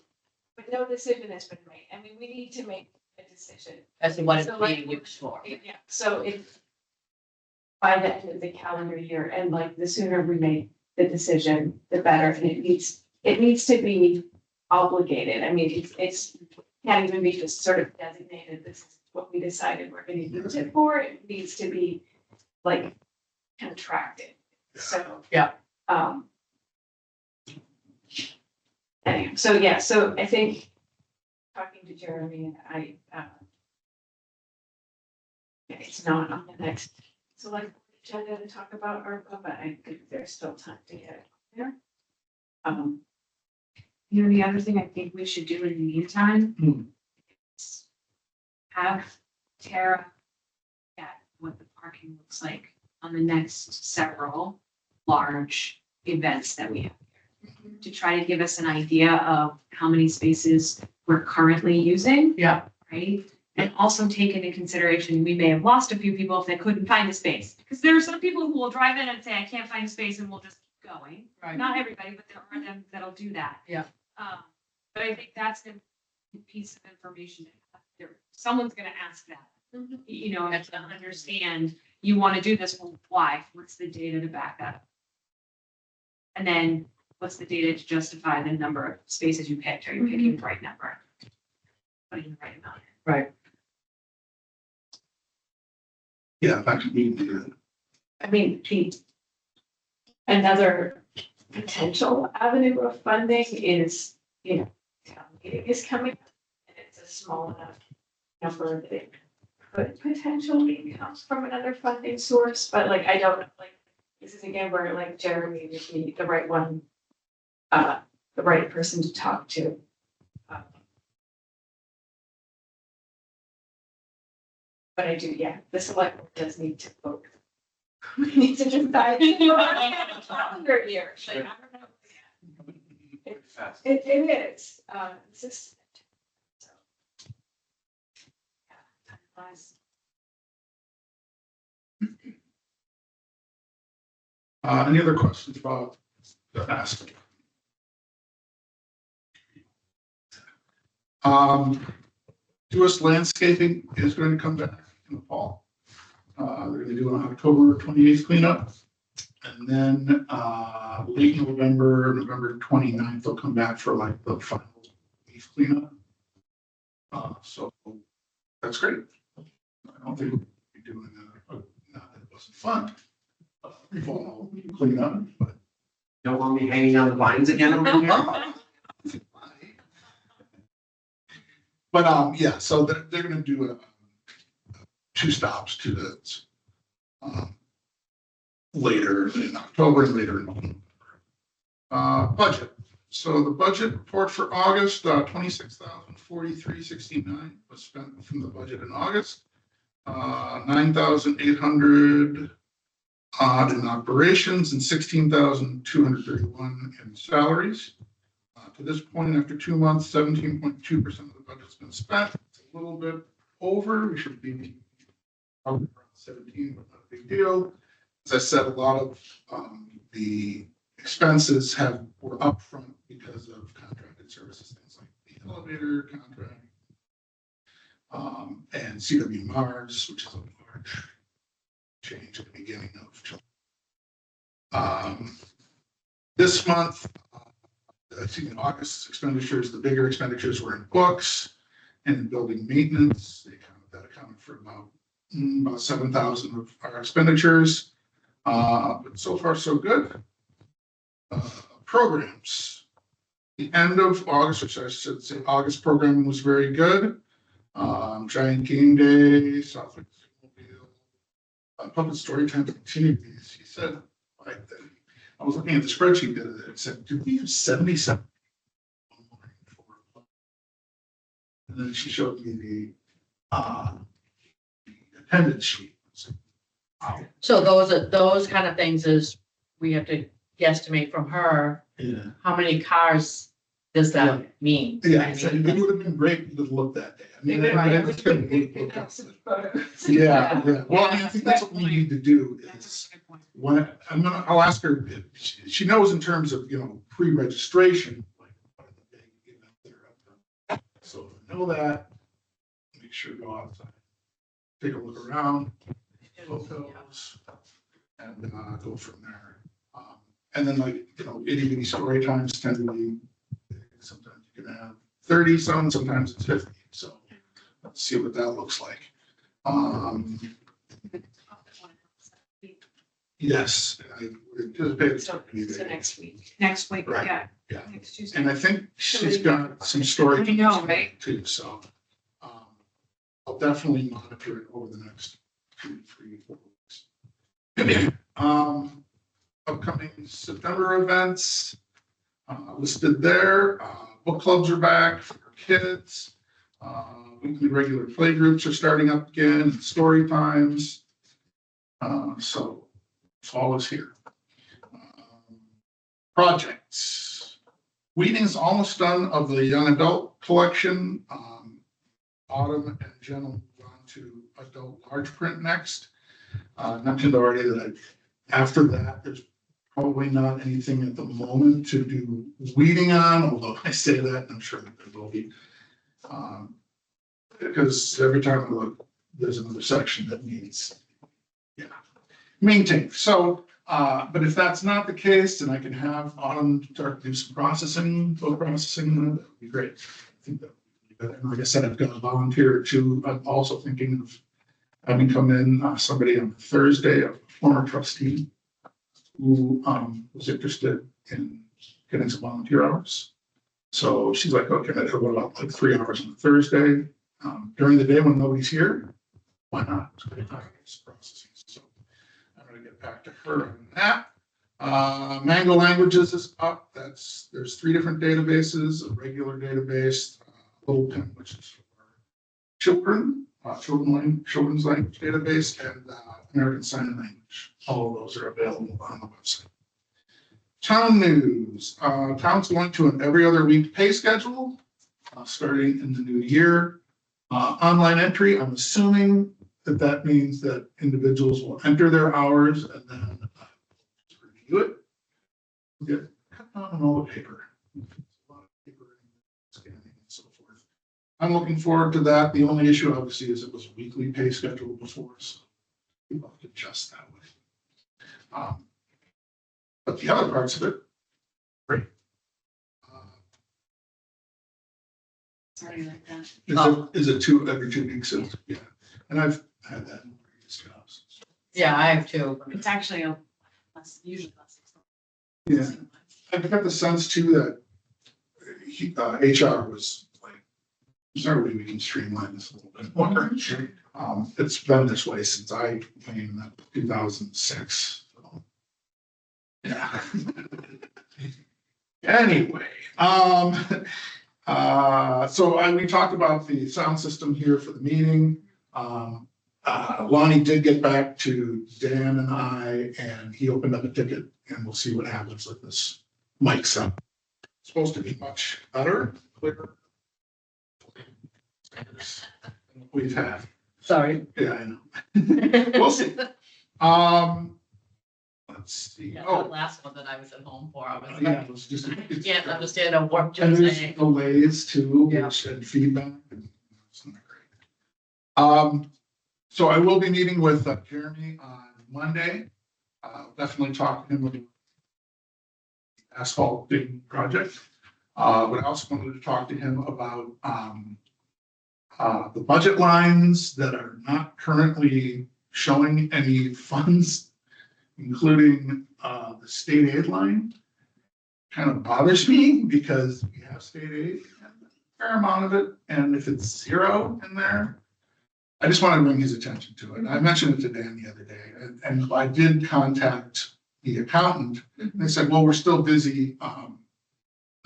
[SPEAKER 5] no decision has been made. I mean, we need to make a decision.
[SPEAKER 2] As to what it's
[SPEAKER 5] So, like,
[SPEAKER 2] being used for.
[SPEAKER 5] Yeah, so if by the end of the calendar year, and like the sooner we make the decision, the better, and it needs to be obligated. I mean, it's can't even be just sort of designated, this is what we decided we're gonna use it for, it needs to be like contracted, so.
[SPEAKER 2] Yeah.
[SPEAKER 5] Anyway, so yeah, so I think talking to Jeremy and I, it's not on the next select agenda to talk about ARPA, but I think there's still time to get it there.
[SPEAKER 4] You know, the other thing I think we should do in the meantime. is Have Tara at what the parking looks like on the next several large events that we have. To try to give us an idea of how many spaces we're currently using.
[SPEAKER 2] Yeah.
[SPEAKER 4] Right? And also take into consideration, we may have lost a few people if they couldn't find a space. Because there are some people who will drive in and say, I can't find a space, and we'll just keep going.
[SPEAKER 2] Right.
[SPEAKER 4] Not everybody, but there are them that'll do that.
[SPEAKER 2] Yeah.
[SPEAKER 4] But I think that's a piece of information. Someone's gonna ask that, you know, to understand, you wanna do this, well, why? What's the data to back that up? And then what's the data to justify the number of spaces you picked? Are you picking the right number? Putting the right amount in?
[SPEAKER 2] Right.
[SPEAKER 3] Yeah, back to being.
[SPEAKER 5] I mean, another potential avenue of funding is, you know, town meeting is coming up, and it's a small enough number that it could potentially come from another funding source, but like, I don't, like, this is again where like Jeremy would be the right one, the right person to talk to. But I do, yeah, the select board does need to vote. We need to decide. Calendar year, like, I don't know. It is, it's just. So. Yeah, time flies.
[SPEAKER 3] Any other questions about the ask? US Landscaping is going to come back in the fall. They're going to do an October 28th cleanup. And then late November 29th, they'll come back for like the final leaf cleanup. So that's great. I don't think we'll be doing not that it wasn't fun. Fall cleanup, but
[SPEAKER 1] Don't want me hanging on the vines again over here?
[SPEAKER 3] But yeah, so they're gonna do two stops to the later in October and later in November. Budget. So the budget report for August, 26,043.69 was spent from the budget in August. 9,800 odd in operations and 16,231 in salaries. To this point, after 2 months, 17.2% of the budget's been spent. It's a little bit over. We should be around 17, but not a big deal. As I said, a lot of the expenses were upfront because of contracted services, things like the elevator contract and CW Mars, which is a large change at the beginning of July. This month, August expenditures, the bigger expenditures were in books and in building maintenance. That accounted for about 7,000 of our expenditures. But so far, so good. Programs. The end of August, which I should say August programming was very good. Giant Game Day, Southwick Puppet Story Time continued. She said, like, I was looking at the spreadsheet that it said, do we have 77? And then she showed me the attendance sheet. Wow.
[SPEAKER 2] So those kind of things is, we have to guesstimate from her,
[SPEAKER 3] Yeah.
[SPEAKER 2] how many cars does that mean?
[SPEAKER 3] Yeah, it would have been great to look that day. I mean, it's gonna be-
[SPEAKER 2] Yeah.
[SPEAKER 3] yeah. Well, I mean, I think that's what we need to do is when I'll ask her, she knows in terms of, pre-registration. Like, what are the big events that are up there. So know that, make sure to go outside, take a look around, photos, and go from there. And then itty bitty story times tend to be, sometimes you can have 30 some, sometimes it's 50. So let's see what that looks like. Yes, I would anticipate
[SPEAKER 5] So next week.
[SPEAKER 4] Next week,
[SPEAKER 3] Right.
[SPEAKER 4] yeah.
[SPEAKER 3] Yeah.
[SPEAKER 4] Next Tuesday.
[SPEAKER 3] And I think she's got some story.
[SPEAKER 4] I know, right?
[SPEAKER 3] Too, so I'll definitely monitor it over the next 2, 3, 4 weeks. Upcoming September events listed there. Book clubs are back for kids. Weekly regular play groups are starting up again, and story times. So fall is here. Projects. Weeding is almost done of the young adult collection. Autumn and Jen will move on to adult large print next. Mentioned already that after that, there's probably not anything at the moment to do weeding on, although I say that, I'm sure that there will be. Because every time I look, there's another section that needs, maintained. So, but if that's not the case, then I can have Autumn start to do some processing, photo processing, that would be great. I think that would be good. And like I said, I've got a volunteer too. I'm also thinking of having come in somebody on Thursday, a former trustee who was interested in getting some volunteer hours. So she's like, okay, what about like 3 hours on Thursday during the day when nobody's here? Why not? So I'm going to get back to her on that. Mango Languages is up. There's 3 different databases: a regular database, Little Pen, which is for children, children's language database, and American Sign Language. All of those are available on the website. Town news. Town's going to an every other week pay schedule starting in the new year. Online entry, I'm assuming that means that individuals will enter their hours and then review it. We'll get cut down on all the paper. A lot of paper scanning and so forth. I'm looking forward to that. The only issue obviously is it was a weekly pay schedule before, so people have to adjust that way. But the other parts of it, great.
[SPEAKER 4] Sorry like that.
[SPEAKER 3] Is it every 2 weeks? Yeah, and I've had that in previous jobs.
[SPEAKER 2] Yeah, I have too.
[SPEAKER 4] It's actually usually less.
[SPEAKER 3] Yeah, I've got the sense too that HR was like, sorry, we can streamline this a little bit more. It's been this way since I came in 2006. So. Yeah. Anyway, so we talked about the sound system here for the meeting. Lonnie did get back to Dan and I, and he opened up a ticket, and we'll see what happens with this mic sound. It's supposed to be much better, clearer. We've had.
[SPEAKER 2] Sorry.
[SPEAKER 3] Yeah, I know. We'll see. Let's see.
[SPEAKER 2] Yeah,
[SPEAKER 3] Oh,
[SPEAKER 2] the last one that I was at home for, I was
[SPEAKER 3] yeah,
[SPEAKER 2] like,
[SPEAKER 3] it was just.
[SPEAKER 2] I can't understand a word
[SPEAKER 3] And
[SPEAKER 2] you're
[SPEAKER 3] there's
[SPEAKER 2] saying.
[SPEAKER 3] delays too,
[SPEAKER 2] Yeah.
[SPEAKER 3] which and feedback. And it's not great. So I will be meeting with Jeremy on Monday. Definitely talk to him about asphalting project. But I also wanted to talk to him about, the budget lines that are not currently showing any funds, including, the state aid line. Kind of bothers me because we have state aid, and a fair amount of it, and if it's zero in there, I just want to bring his attention to it. I mentioned it to Dan the other day, and I did contact the accountant, and they said, well, we're still busy, and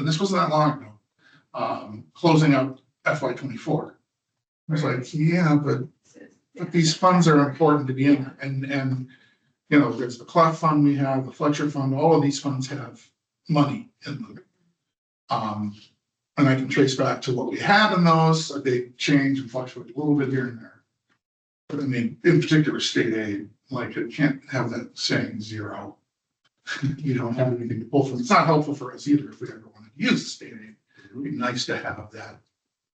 [SPEAKER 3] this wasn't that long ago, closing out FY '24. I was like, yeah, but these funds are important to be in, there. And, you know, there's the Clough Fund we have, the Fletcher Fund, all of these funds have money in them. And I can trace back to what we had in those, they change and fluctuate a little bit here and there. But I mean, in particular, state aid, like it can't have that saying zero. You don't have anything to pull from. It's not helpful for us either if we ever wanted to use the state aid. It would be nice to have that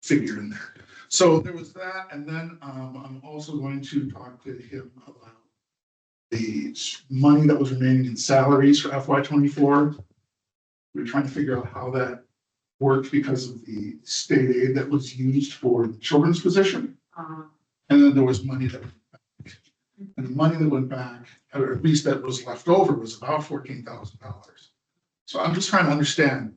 [SPEAKER 3] figure in there. So there was that, and then I'm also going to talk to him about the money that was remaining in salaries for FY '24. We're trying to figure out how that worked because of the state aid that was used for the children's position. And then there was money that went back. And the money that went back, or at least that was left over, was about $14,000. So I'm just trying to understand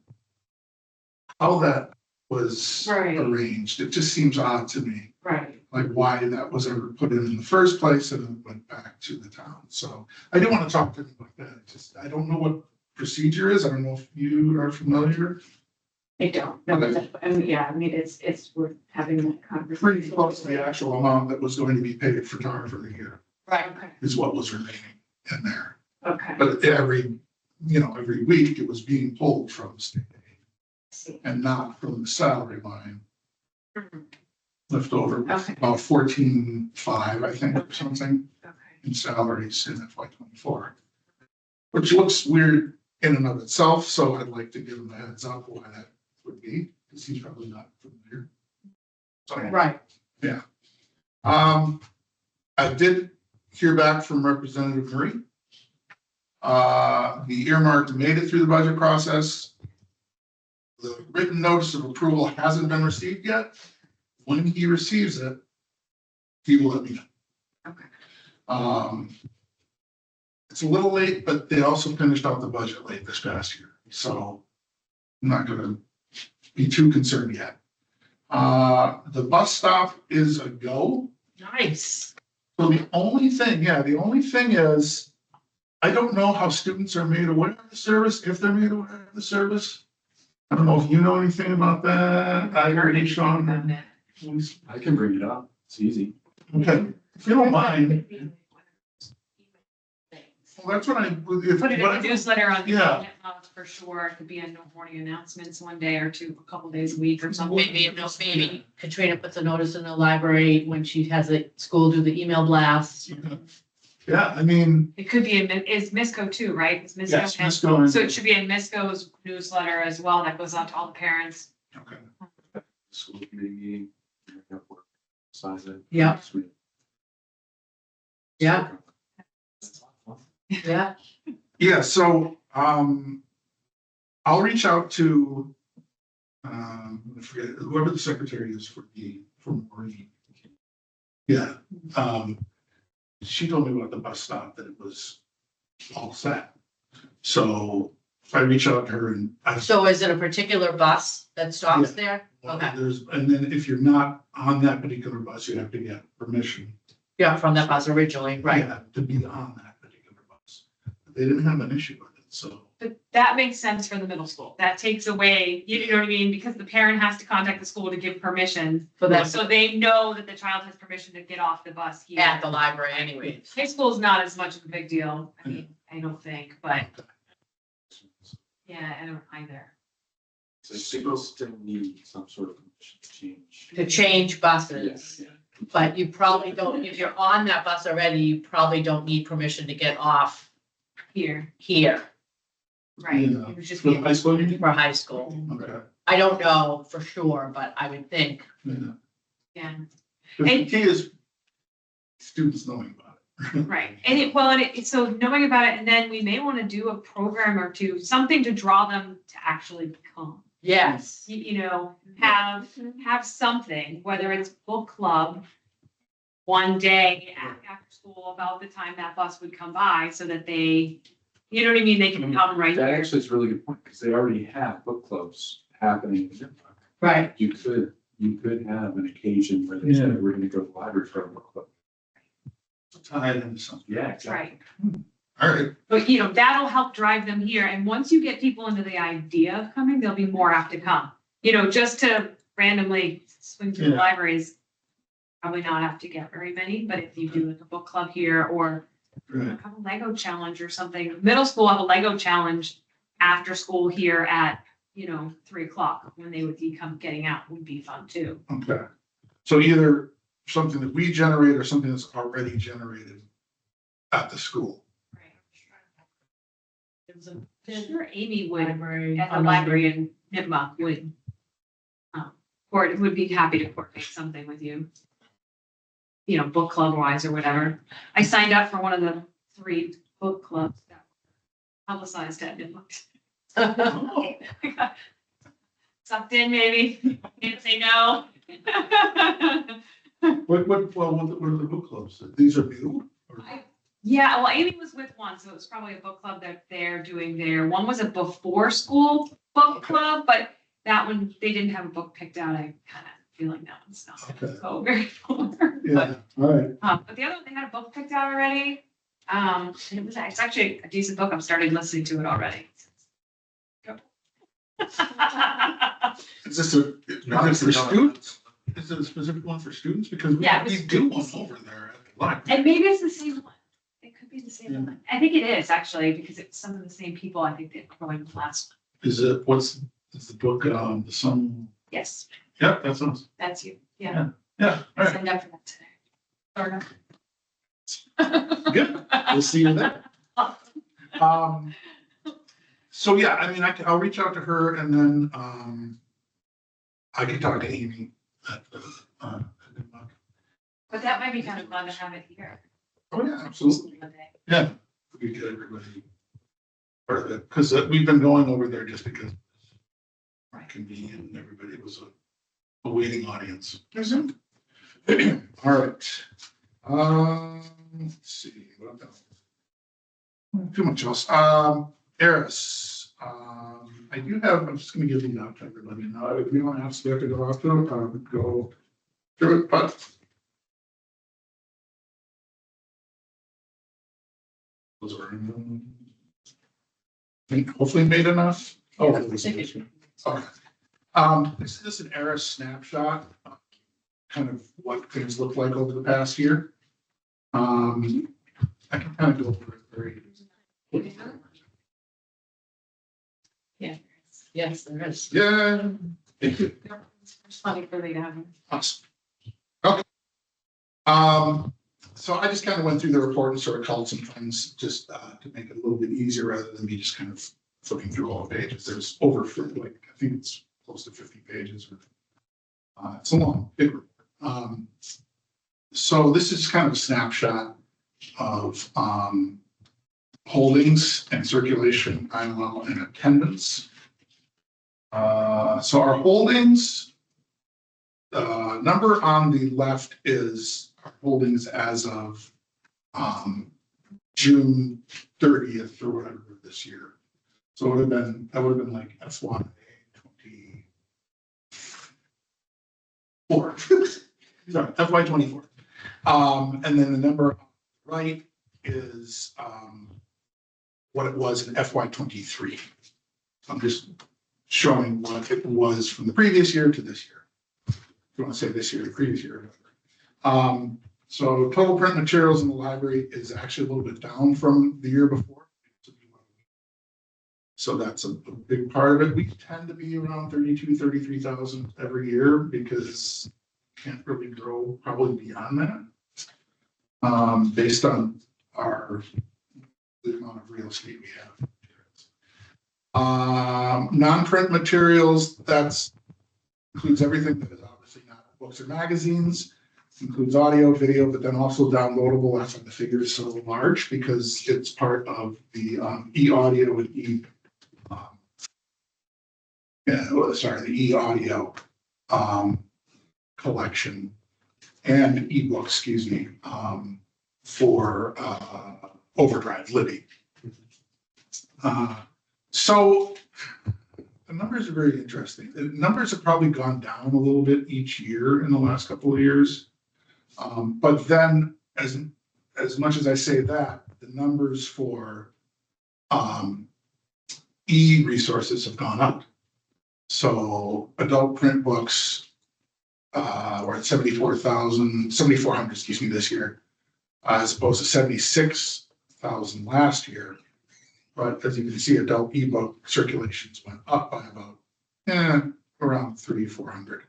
[SPEAKER 3] how that was
[SPEAKER 4] Right.
[SPEAKER 3] arranged. It just seems odd to me,
[SPEAKER 4] Right.
[SPEAKER 3] like why that was ever put in the first place and then went back to the town. So I do want to talk to him about that. Just, I don't know what procedure is. I don't know if you are familiar.
[SPEAKER 5] I don't know, and yeah, I mean, it's worth having that conversation.
[SPEAKER 3] Pretty close to the actual amount that was going to be paid for tar for the year
[SPEAKER 2] Right.
[SPEAKER 5] Okay,
[SPEAKER 3] is what was remaining in there.
[SPEAKER 5] okay.
[SPEAKER 3] But every week it was being pulled from state aid
[SPEAKER 5] See.
[SPEAKER 3] and not from the salary line.
[SPEAKER 5] Mhm.
[SPEAKER 3] Left over
[SPEAKER 5] Okay.
[SPEAKER 3] about 14,500, I think, or something
[SPEAKER 5] Okay.
[SPEAKER 3] in salaries in FY '24. Which looks weird in and of itself, so I'd like to give him a heads up why that would be, because he's probably not familiar. So,
[SPEAKER 2] Right.
[SPEAKER 3] I did hear back from Representative Murray. The earmark made it through the budget process. The written notice of approval hasn't been received yet. When he receives it, he will let me know.
[SPEAKER 5] Okay.
[SPEAKER 3] It's a little late, but they also finished out the budget late this past year, so I'm not gonna be too concerned yet. The bus stop is a go.
[SPEAKER 2] Nice.
[SPEAKER 3] So the only thing is, I don't know how students are made aware of the service, if they're made aware of the service. I don't know if you know anything about that. I heard you, Sean.
[SPEAKER 6] I can bring it up. It's easy.
[SPEAKER 3] Okay, if you don't mind, well, that's what I, if.
[SPEAKER 4] Put it in the newsletter on the
[SPEAKER 3] Yeah.
[SPEAKER 4] internet for sure. It could be in morning announcements one day or two, a couple days a week or something.
[SPEAKER 2] Maybe Katrina puts a notice in the library when she has a school do the email blasts.
[SPEAKER 3] Yeah, I mean,
[SPEAKER 4] It could be is MISCO too, right? Is MISCO
[SPEAKER 3] yes,
[SPEAKER 4] and-
[SPEAKER 3] Ms. Goins.
[SPEAKER 4] So it should be in MISCO's newsletter as well. That goes out to all the parents.
[SPEAKER 3] Okay.
[SPEAKER 6] School committee meeting. Size it.
[SPEAKER 2] Yeah.
[SPEAKER 6] Sweet.
[SPEAKER 2] Yeah. Yeah.
[SPEAKER 3] Yeah, so, I'll reach out to, I forget, whoever the secretary is for Maureen. Yeah, she told me about the bus stop, that it was all set. So if I reach out to her and
[SPEAKER 2] So is it a particular bus that stops there? Okay.
[SPEAKER 3] and then if you're not on that particular bus, you have to get permission.
[SPEAKER 2] Yeah, from that bus originally, right?
[SPEAKER 3] Yeah, to be on that particular bus. They didn't have an issue with it, so.
[SPEAKER 4] But that makes sense for the middle school. That takes away, you know what I mean? Because the parent has to contact the school to give permission.
[SPEAKER 2] For them
[SPEAKER 4] So they know that the child has permission to get off the bus here.
[SPEAKER 2] at the library anyways.
[SPEAKER 4] High school is not as much of a big deal. I mean, I don't think, but yeah, I don't either.
[SPEAKER 6] So people still need some sort of permission to change.
[SPEAKER 2] To change buses,
[SPEAKER 6] Yes,
[SPEAKER 2] but you probably don't, if you're on that bus already, you probably don't need permission to get off
[SPEAKER 4] Here,
[SPEAKER 2] here
[SPEAKER 4] right?
[SPEAKER 3] Yeah.
[SPEAKER 4] It was just.
[SPEAKER 3] For the high school, you mean?
[SPEAKER 2] for high school.
[SPEAKER 3] Okay.
[SPEAKER 2] I don't know for sure, but I would think.
[SPEAKER 3] Yeah.
[SPEAKER 4] Yeah.
[SPEAKER 3] The key is students knowing about
[SPEAKER 4] Right, and so knowing about it, and then we may want to do a program or two, something to draw them to actually become.
[SPEAKER 2] Yes.
[SPEAKER 4] You know, have something, whether it's book club, one day after school, about the time that bus would come by, so that they, you know what I mean, they can come right
[SPEAKER 6] That
[SPEAKER 4] here.
[SPEAKER 6] actually is a really good point, because they already have book clubs happening.
[SPEAKER 2] Right.
[SPEAKER 6] You could have an occasion where they say, we're gonna go to the library for a book club.
[SPEAKER 3] Tie it into something.
[SPEAKER 6] Yeah, exactly.
[SPEAKER 4] Right,
[SPEAKER 3] All right,
[SPEAKER 4] but that'll help drive them here, and once you get people into the idea of coming, they'll be more apt to come. Just to randomly swing through the
[SPEAKER 3] Yeah.
[SPEAKER 4] libraries, probably not have to get very many, but if you do like a book club here, or
[SPEAKER 3] right.
[SPEAKER 4] have a Lego challenge or something. Middle school have a Lego challenge after school here at, 3:00, when they would be getting out, would be fun too.
[SPEAKER 3] Okay. So either something that we generate or something that's already generated at the school.
[SPEAKER 4] I'm sure Amy would,
[SPEAKER 2] Library.
[SPEAKER 4] at the library in Nipmuc would be happy to coordinate something with you. Book club wise or whatever. I signed up for one of the 3 book clubs that were publicized at Nipmuc.
[SPEAKER 3] Oh,
[SPEAKER 4] Sucked in, maybe. Can't say no.
[SPEAKER 3] what are the book clubs? These are new? Or-
[SPEAKER 4] Yeah, well, Amy was with one, so it was probably a book club that they're doing there. One was a before school book club, but that one, they didn't have a book picked out. I kind of feel like that one's not gonna
[SPEAKER 3] Okay.
[SPEAKER 4] go very far.
[SPEAKER 3] Yeah, all right.
[SPEAKER 4] But the other one, they had a book picked out already. And it's actually a decent book. I've started listening to it already.
[SPEAKER 3] Is this for students? Is it a specific one for students? Because
[SPEAKER 4] Yeah, it
[SPEAKER 3] we
[SPEAKER 4] was
[SPEAKER 3] do one
[SPEAKER 4] students.
[SPEAKER 3] over there at the library.
[SPEAKER 4] And maybe it's the same one. It could be the same one. I think it is actually, because it's some of the same people. I think they were going last.
[SPEAKER 3] Is the book, the some,
[SPEAKER 4] Yes,
[SPEAKER 3] yeah, that's us.
[SPEAKER 4] that's you. Yeah,
[SPEAKER 3] Yeah, all
[SPEAKER 4] I
[SPEAKER 3] right,
[SPEAKER 4] signed up for that today. Or
[SPEAKER 3] good. We'll see you there. So yeah, I mean, I'll reach out to her and then, I can talk to Amy at the,
[SPEAKER 4] But that might be kind of fun to have it here.
[SPEAKER 3] oh yeah, absolutely.
[SPEAKER 4] One day.
[SPEAKER 3] Yeah, we get everybody part of it, because we've been going over there just because it's convenient and everybody was a waiting audience. All right. Let's see, what else? Too much else. Eris, I do have, I'm just gonna give these out to everybody now. If you don't have stuff to go out to, go through it, but those are, I think hopefully made enough. Oh, okay. This is just an Eris snapshot, kind of what things look like over the past year. I can kind of go over it very.
[SPEAKER 2] Yes, there is.
[SPEAKER 3] Yeah. Thank you.
[SPEAKER 4] It's funny for me to have.
[SPEAKER 3] Awesome. Okay. So I just kind of went through the report and sort of called some things just to make it a little bit easier rather than me just kind of flipping through all the pages. There's over, like, I think it's close to 50 pages. It's a long, big report. So this is kind of a snapshot of holdings and circulation, ILL, and attendance. So our holdings, number on the left is our holdings as of June 30th or whatever this year. So it would have been, that would have been like FY 24. Sorry, FY 24. And then the number on the right is what it was in FY 23. I'm just showing what it was from the previous year to this year. If you want to say this year, the previous year. So total print materials in the library is actually a little bit down from the year before. So that's a big part of it. We tend to be around 33,000 every year because can't really grow probably beyond that. Based on the amount of real estate we have. Non-print materials, that's includes everything that is obviously not books or magazines. includes audio, video, but then also downloadable. That's why the figure is so large, because it's part of the e-audio and the e-audio collection and ebook, excuse me, for Overdrive, Libby. So the numbers are very interesting. The numbers have probably gone down a little bit each year in the last couple of years. But then as much as I say that, the numbers for e-resources have gone up. So adult print books were at 7,400, excuse me, this year, as opposed to 76,000 last year. But as you can see, adult ebook circulations went up by about around 300-400.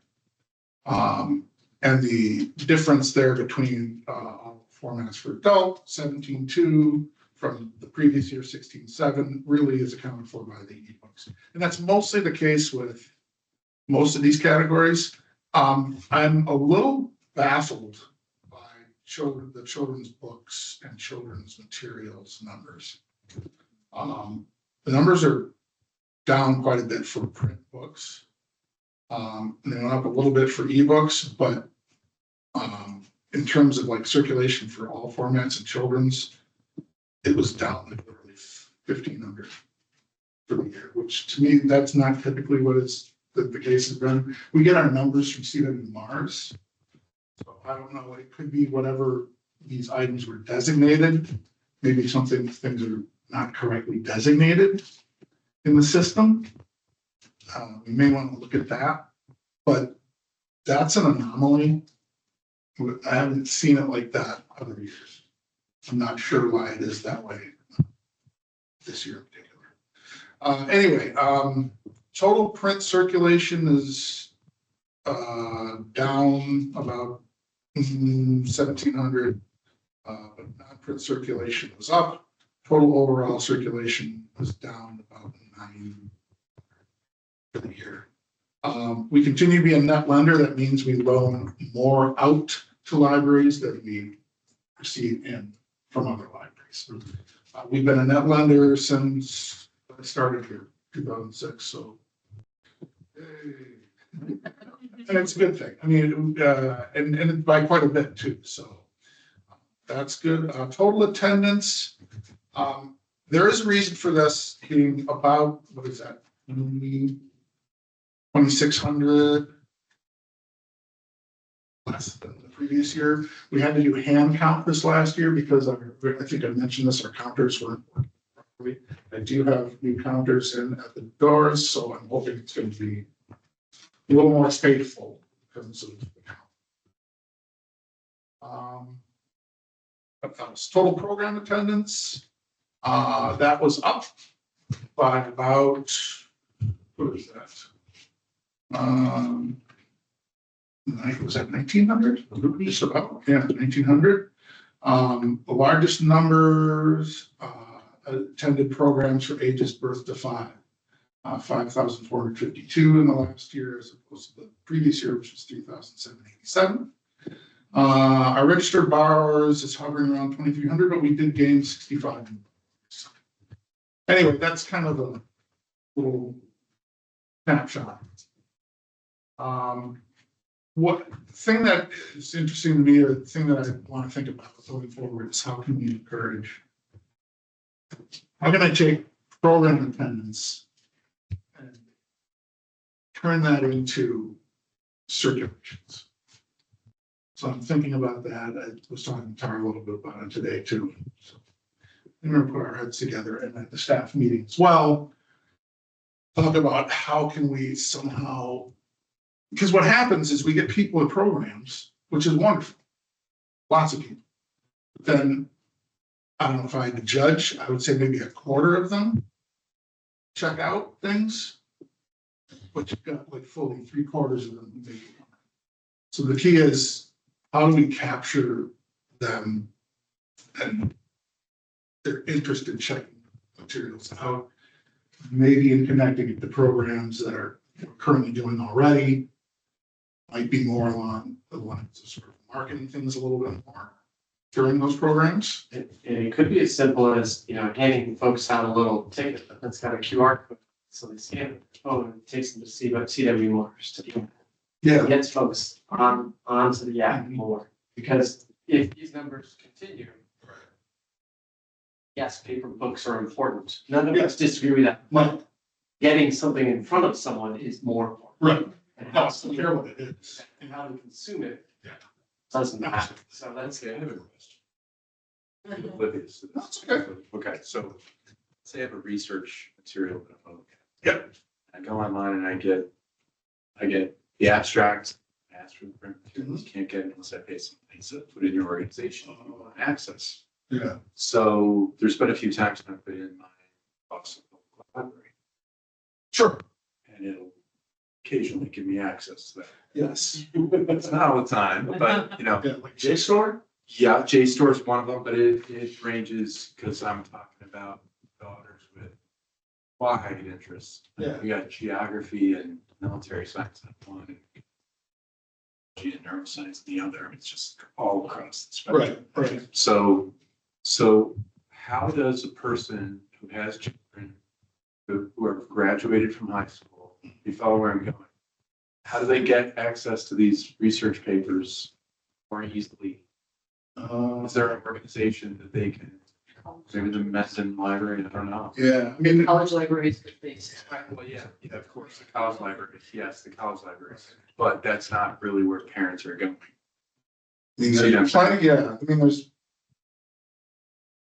[SPEAKER 3] And the difference there between all formats for adult, 17.2 from the previous year, 16.7, really is accounted for by the ebooks. And that's mostly the case with most of these categories. I'm a little baffled by the children's books and children's materials numbers. The numbers are down quite a bit for print books. And they went up a little bit for ebooks, but in terms of like circulation for all formats and children's, it was down like literally 1,500 for the year, which to me, that's not typically what the case has been. We get our numbers from CW Mars. So I don't know, it could be whatever these items were designated. Maybe things are not correctly designated in the system. We may want to look at that, but that's an anomaly. I haven't seen it like that other years. I'm not sure why it is that way this year in particular. Anyway, total print circulation is down about 1,700, but non-print circulation was up. Total overall circulation was down about 9 for the year. We continue to be a net lender. That means we loan more out to libraries than we receive in from other libraries. We've been a net lender since I started here, 2006. So, and it's a good thing. I mean, and by quite a bit too. So that's good. Total attendance. There is a reason for this being about, what is that? 2,600 less than the previous year. We had to do hand count this last year because I think I mentioned this, our counters weren't working properly. I do have new counters in at the doors, so I'm hoping it's going to be a little more faithful in terms of the count. What else? Total program attendance. That was up by about, what is that? Was that 1,900? Just about, yeah, 1,900. The largest numbers attended programs for ages birth to 5. 5,452 in the last year, as opposed to the previous year, which was 3,787. Our registered borrowers is hovering around 2,300, but we did gain 65. Anyway, that's kind of a little snapshot. What thing that is interesting to me, or the thing that I want to think about going forward, is how can we encourage? How can I take program attendance and turn that into circulations? So I'm thinking about that. I was talking to Tara a little bit about it today too. So we're going to put our heads together and at the staff meeting as well, talk about how can we somehow, because what happens is we get people in programs, which is wonderful, lots of people. But then, I don't know if I had to judge, I would say maybe a quarter of them check out things, but you've got like fully 3/4 of them maybe. So the key is, how do we capture them and their interest in checking materials out, maybe in connecting it to programs that are currently doing already, might be more along the lines of sort of marketing things a little bit more during those programs.
[SPEAKER 1] It could be as simple as, handing folks out a little ticket that's got a QR code. So they scan it, and it takes them to CW Motors to
[SPEAKER 3] Yeah.
[SPEAKER 1] gets folks onto the app more. Because if these numbers continue, yes, paper books are important. None of us disagree with that. But getting something in front of someone is more important.
[SPEAKER 3] Right.
[SPEAKER 1] And
[SPEAKER 3] How
[SPEAKER 1] how
[SPEAKER 3] to care what it is.
[SPEAKER 1] and how to consume it
[SPEAKER 3] Yeah.
[SPEAKER 1] doesn't matter. So that's
[SPEAKER 6] Okay, I have a question.
[SPEAKER 2] Mhm.
[SPEAKER 6] Oblivious to this.
[SPEAKER 3] That's okay.
[SPEAKER 6] Okay, so say I have a research material that I'm looking at.
[SPEAKER 3] Yep.
[SPEAKER 6] I go online and I get the abstract, I ask for the print materials, can't get it unless I pay something, so put in your organization, if you want access.
[SPEAKER 3] Yeah.
[SPEAKER 6] So there's been a few times when I put in my Boston Public Library,
[SPEAKER 3] Sure.
[SPEAKER 6] and it'll occasionally give me access to that.
[SPEAKER 3] Yes.
[SPEAKER 6] It's not all the time, but
[SPEAKER 3] Yeah, like JSTOR?
[SPEAKER 6] yeah, JSTOR is one of them, but it ranges, because I'm talking about daughters with wide interests.
[SPEAKER 3] Yeah.
[SPEAKER 6] We got geography and military science on one, and and neuroscience on the other. It's just all across the spectrum.
[SPEAKER 3] Right.
[SPEAKER 6] So how does a person who has children who have graduated from high school, you follow where I'm going? How do they get access to these research papers more easily? Is there an organization that they can, maybe the Mendon Library, I don't know.
[SPEAKER 3] Yeah, I mean,
[SPEAKER 2] College libraries, good things.
[SPEAKER 6] Well, yeah, of course, the college libraries, yes, the college libraries, but that's not really where parents are going.
[SPEAKER 3] there's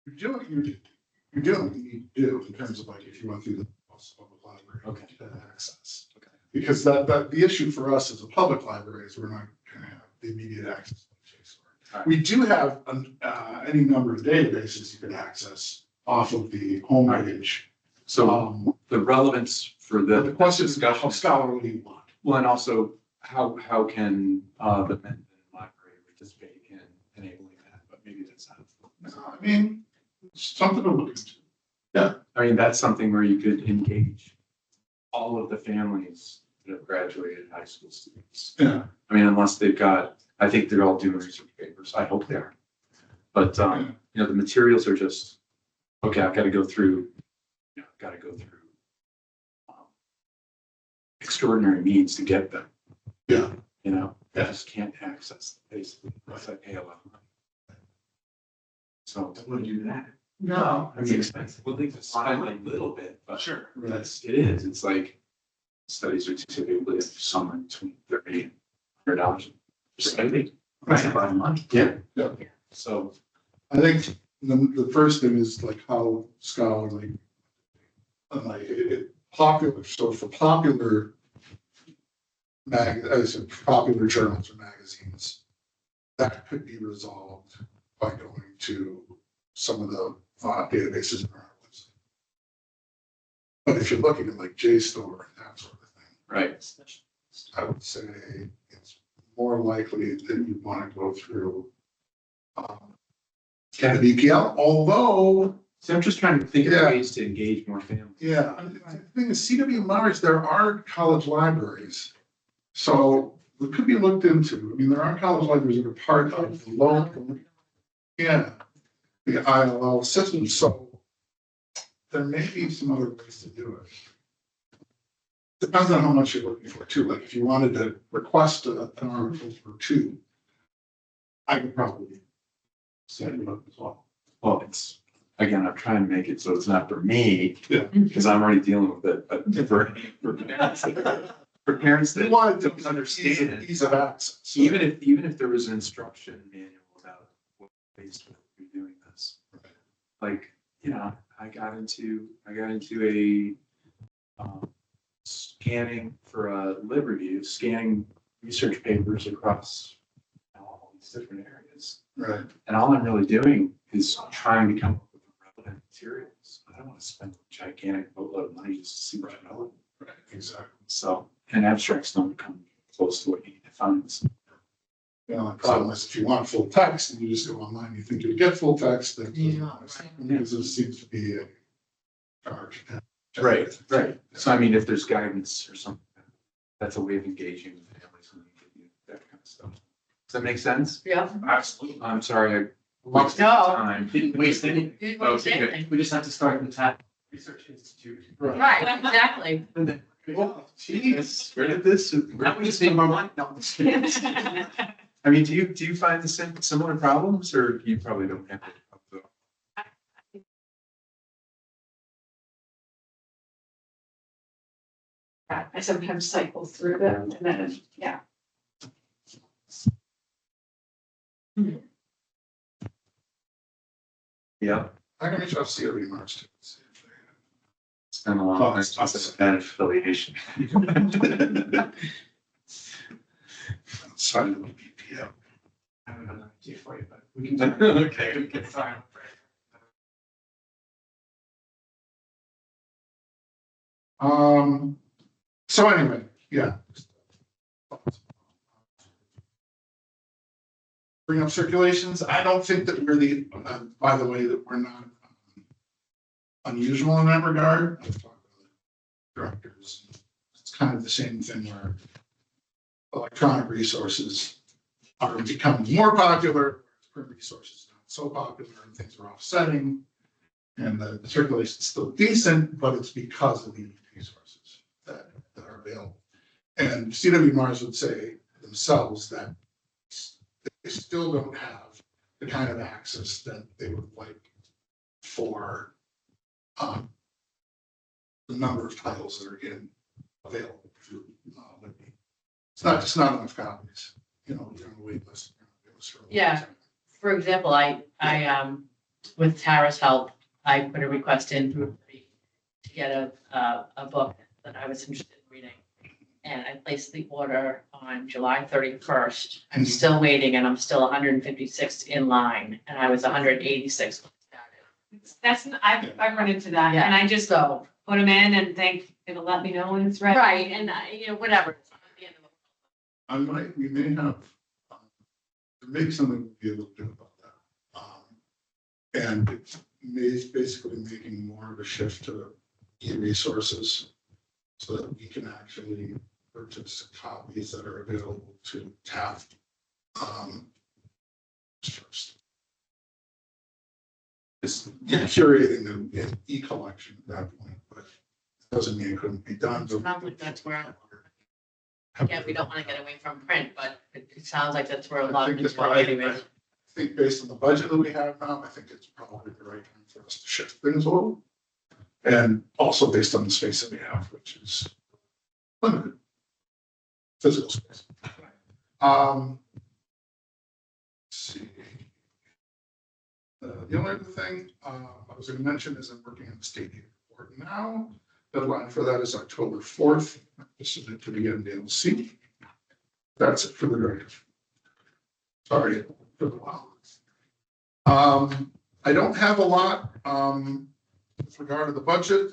[SPEAKER 3] you're doing what you need to do in terms of like, if you went through the public library.
[SPEAKER 6] Okay.
[SPEAKER 3] To get access. Okay. Because the issue for us as a public library is we're not gonna have the immediate access.
[SPEAKER 6] Right.
[SPEAKER 3] We do have any number of databases you can access off of the homepage.
[SPEAKER 6] So the relevance for
[SPEAKER 3] But the question is,
[SPEAKER 6] discussion
[SPEAKER 3] how scholarly you want.
[SPEAKER 6] well, and also how can the Mendon Library participate in enabling that? But maybe that's not.
[SPEAKER 3] I mean, it's something to look into.
[SPEAKER 6] I mean, that's something where you could engage all of the families that have graduated high school students.
[SPEAKER 3] Yeah.
[SPEAKER 6] I mean, unless they've got, I think they're all doing research papers. I hope they are. But, the materials are just, okay, I've got to go through, extraordinary means to get them.
[SPEAKER 3] Yeah.
[SPEAKER 6] I just can't access them basically unless I pay a lot of money. So.
[SPEAKER 1] I want to do that.
[SPEAKER 2] No.
[SPEAKER 1] It's expensive.
[SPEAKER 6] Well, they can spend a little bit, but
[SPEAKER 3] Sure.
[SPEAKER 6] it is. It's like studies are typically somewhere between $30 and $100. Slightly.
[SPEAKER 1] That's a lot of money.
[SPEAKER 6] Yeah.
[SPEAKER 3] Yeah.
[SPEAKER 6] So,
[SPEAKER 3] I think the first thing is like how scholarly. And like popular, so for popular popular journals or magazines, that could be resolved by going to some of the databases in our website. But if you're looking at like JSTOR and that sort of thing,
[SPEAKER 6] right.
[SPEAKER 3] I would say it's more likely that you want to go through the VPL, although.
[SPEAKER 6] So I'm just trying to think of
[SPEAKER 3] Yeah.
[SPEAKER 6] ways to engage more families.
[SPEAKER 3] Yeah, I mean, the thing is, CW Mars, there are college libraries. So it could be looked into. I mean, there are college libraries that are part of the local, the ILL system. So there may be some other ways to do it. Depends on how much you're looking for too. Like if you wanted to request an article for 2, I could probably set it up as well.
[SPEAKER 6] Well, it's, again, I'm trying to make it so it's not for me.
[SPEAKER 3] Yeah.
[SPEAKER 6] Because I'm already dealing with it, but for parents
[SPEAKER 3] We
[SPEAKER 6] that
[SPEAKER 3] wanted to
[SPEAKER 6] don't understand it.
[SPEAKER 3] ease of access.
[SPEAKER 6] Even if there was an instruction manual about what ways you're doing this. Like, I got into a scanning for a lit review, scanning research papers across all these different areas.
[SPEAKER 3] Right.
[SPEAKER 6] And all I'm really doing is trying to come up with relevant materials. I don't want to spend a gigantic boatload of money just to see what's relevant.
[SPEAKER 3] Right, exactly.
[SPEAKER 6] So, and abstracts don't come close to what you need to find.
[SPEAKER 3] You know, the problem is if you want full text and you just go online, you think you'll get full text, then.
[SPEAKER 2] Yeah,
[SPEAKER 3] Because there seems to be a charge.
[SPEAKER 6] Right. So I mean, if there's guidance or something, that's a way of engaging with families when you get that kind of stuff. Does that make sense?
[SPEAKER 2] Yeah.
[SPEAKER 1] Absolutely.
[SPEAKER 6] I'm sorry, I
[SPEAKER 1] Love
[SPEAKER 6] wasted
[SPEAKER 2] No.
[SPEAKER 6] time.
[SPEAKER 1] Didn't waste any.
[SPEAKER 2] You didn't waste
[SPEAKER 6] Okay, good.
[SPEAKER 2] anything.
[SPEAKER 1] We just have to start with Taft Research Institute.
[SPEAKER 2] Right, exactly.
[SPEAKER 1] And then.
[SPEAKER 6] Oh, geez, where did this?
[SPEAKER 1] That would just make more money. No, I'm just kidding.
[SPEAKER 6] I mean, do you find the similar problems, or you probably don't have it?
[SPEAKER 5] I sometimes cycle through them and then, yeah.
[SPEAKER 6] Yeah.
[SPEAKER 3] I can reach out to CW Mars too. See if they-
[SPEAKER 6] It's been a long time since I've had affiliation.
[SPEAKER 3] Outside of the BPO.
[SPEAKER 1] I have another idea for you, but we can.
[SPEAKER 6] Okay.
[SPEAKER 1] We can start.
[SPEAKER 3] So anyway, yeah. Bring up circulations. I don't think that we're by the way, that we're not unusual in that regard. I've talked to directors. It's kind of the same thing where electronic resources are becoming more popular, print resources not so popular, and things are offsetting. And the circulation is still decent, but it's because of the resources that are available. And CW Mars would say themselves that they still don't have the kind of access that they would like for the number of titles that are available through Libby. It's not enough copies. You're on the wait list.
[SPEAKER 2] Yeah. For example, I with Tara's help, I put a request in through to get a book that I was interested in reading. And I placed the order on July 31st. I'm still waiting and I'm still 156 in line and I was 186 when I started.
[SPEAKER 4] That's, I've run into that,
[SPEAKER 2] Yeah.
[SPEAKER 4] and I just
[SPEAKER 2] So,
[SPEAKER 4] put them in and think it'll let me know when it's ready.
[SPEAKER 2] right, and whatever. It's not the end of the world.
[SPEAKER 3] we may have, there may be something we'll be able to do about that. And it's basically making more of a shift to e-resources so that we can actually purchase copies that are available to Taft. First. Just curating an e-collection at that point, but it doesn't mean it couldn't be done.
[SPEAKER 2] Sounds like that's where, again, we don't want to get away from print, but it sounds like that's where a lot of things are anyway.
[SPEAKER 3] I think based on the budget that we have now, I think it's probably the right time for us to shift things a little. And also based on the space that we have, which is limited. Physical space. Let's see. The only other thing I was going to mention is I'm working on the state aid report now. Deadline for that is October 4th. Just submit to the NDLC. That's it for the directive. Sorry for the while. I don't have a lot with regard to the budget.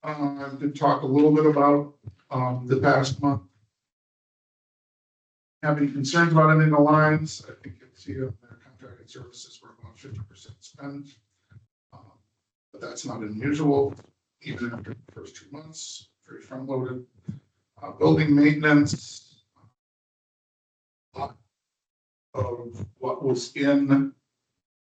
[SPEAKER 3] I did talk a little bit about the past month. Have any concerns about any of the lines? I think you'll see their contracted services were about 50% spent. But that's not unusual, even after the first 2 months, very front loaded. Building maintenance. A lot of what was in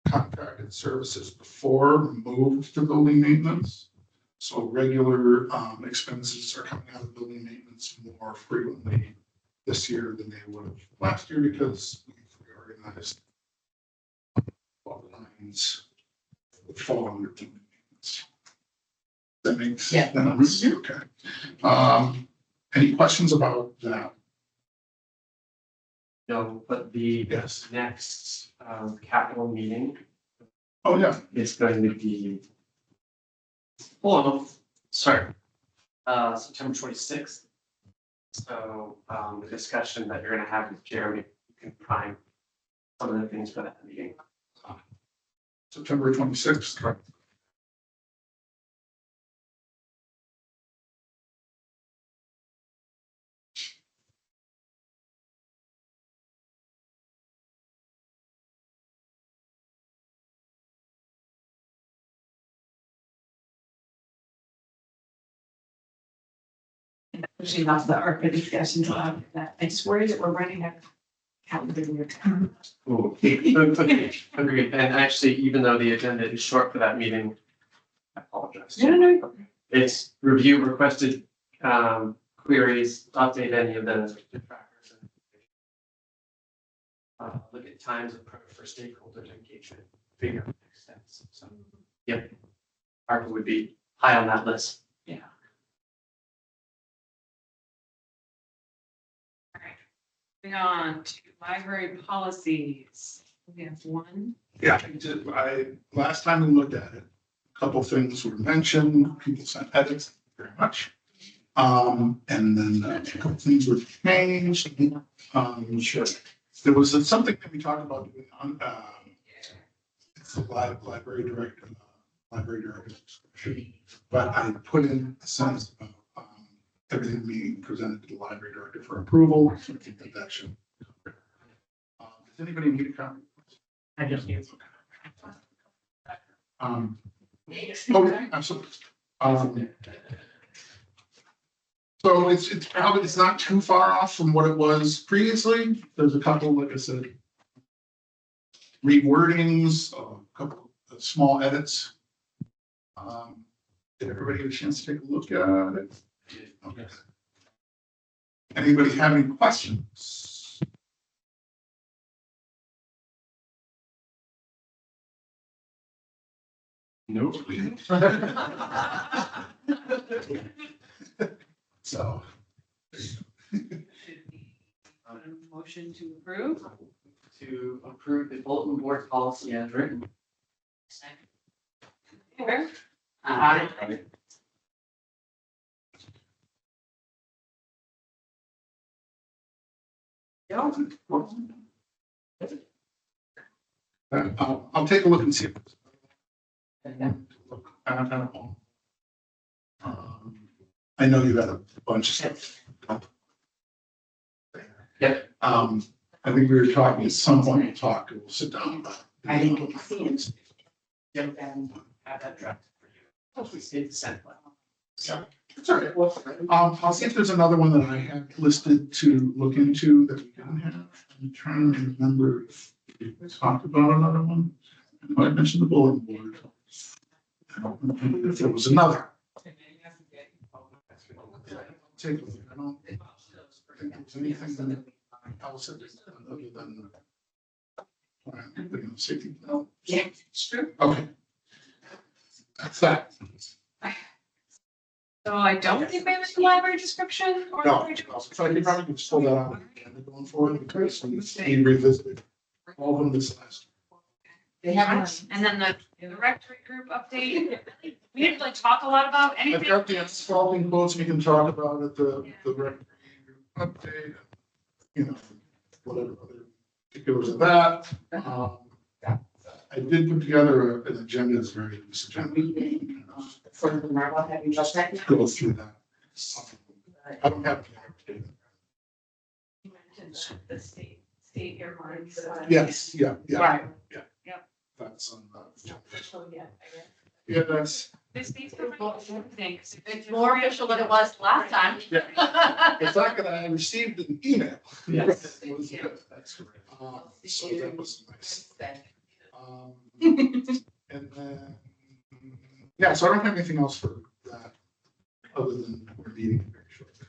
[SPEAKER 3] contracted services before moved to building maintenance. So regular expenses are coming out of building maintenance more frequently this year than they would have last year because we've reorganized all the lines that fall under building maintenance. That makes sense? Okay. Any questions about that?
[SPEAKER 1] No, but the
[SPEAKER 3] Yes.
[SPEAKER 1] next capital meeting
[SPEAKER 3] Oh, yeah.
[SPEAKER 1] is going to be. Well, sorry, September 26th. So the discussion that you're gonna have with Jeremy, you can prime some of the things for that meeting.
[SPEAKER 3] September 26th. Right.
[SPEAKER 5] Pushing off the ARPA discussions on that. I swear that we're running out of
[SPEAKER 1] Agreed. And actually, even though the agenda is short for that meeting, I apologize.
[SPEAKER 4] No.
[SPEAKER 1] It's review requested queries, update any of the trackers. And look at times approach for stakeholder engagement, figure out next steps. So, yep. ARPA would be high on that list.
[SPEAKER 4] Moving on to library policies. We have one.
[SPEAKER 3] Yeah, last time we looked at it, a couple things were mentioned, people sent edits, very much. And then a couple things were changed. Sure. There was something that we talked about doing on, it's the library director description. But I put in a sentence about everything being presented to the library director for approval, so I think that should. Does anybody need a copy?
[SPEAKER 2] I just need.
[SPEAKER 3] Okay, absolutely. So it's probably, it's not too far off from what it was previously. There's a couple, like I said, rewordings, a couple of small edits. Did everybody get a chance to take a look at it? Okay. Anybody have any questions?
[SPEAKER 6] Nope.
[SPEAKER 3] So.
[SPEAKER 4] Motion to approve.
[SPEAKER 1] To approve the bulletin board policy as written.
[SPEAKER 4] Favor?
[SPEAKER 1] Aye.
[SPEAKER 3] I'll take a look and see if it's. Look, I don't know. I know you got a bunch of stuff.
[SPEAKER 1] Yep.
[SPEAKER 3] I think we were talking at some point, we'll sit down.
[SPEAKER 2] I didn't see it.
[SPEAKER 1] Yep. Have that drafted for you. Hopefully it's sent.
[SPEAKER 3] Yeah, it's all right. I'll see if there's another one that I have listed to look into that we didn't have. I'm trying to remember if we talked about another one. I know I mentioned the bulletin board. I don't remember if there was another. Take a look. I don't think there's anything else other than safety. No.
[SPEAKER 4] Yeah, it's true.
[SPEAKER 3] Okay. That's that.
[SPEAKER 4] So I don't think we have a library description or.
[SPEAKER 3] No, so I think probably can pull that out again going forward because we revisited all of them this last.
[SPEAKER 5] They have.
[SPEAKER 4] And then the directory group update, we didn't really talk a lot about
[SPEAKER 3] I've
[SPEAKER 4] anything.
[SPEAKER 3] got the asphalt quotes we can talk about at the rectory update, you know, whatever other particulars of that. I did put together an agenda, it's very loose agenda.
[SPEAKER 2] For the Marvel, have you just checked?
[SPEAKER 3] Go through that. I don't have.
[SPEAKER 5] You mentioned the state earmarks.
[SPEAKER 3] Yes, yeah.
[SPEAKER 2] Right.
[SPEAKER 3] That's on.
[SPEAKER 5] So, yeah,
[SPEAKER 3] Yeah, that's.
[SPEAKER 4] This needs to be everything. 'Cause if
[SPEAKER 2] It's more official than it was last time.
[SPEAKER 3] Yeah. The fact that I received an email.
[SPEAKER 1] Yes.
[SPEAKER 3] Was good. That's great. So that was nice. And then, yeah, so I don't have anything else for that, other than we're meeting very shortly.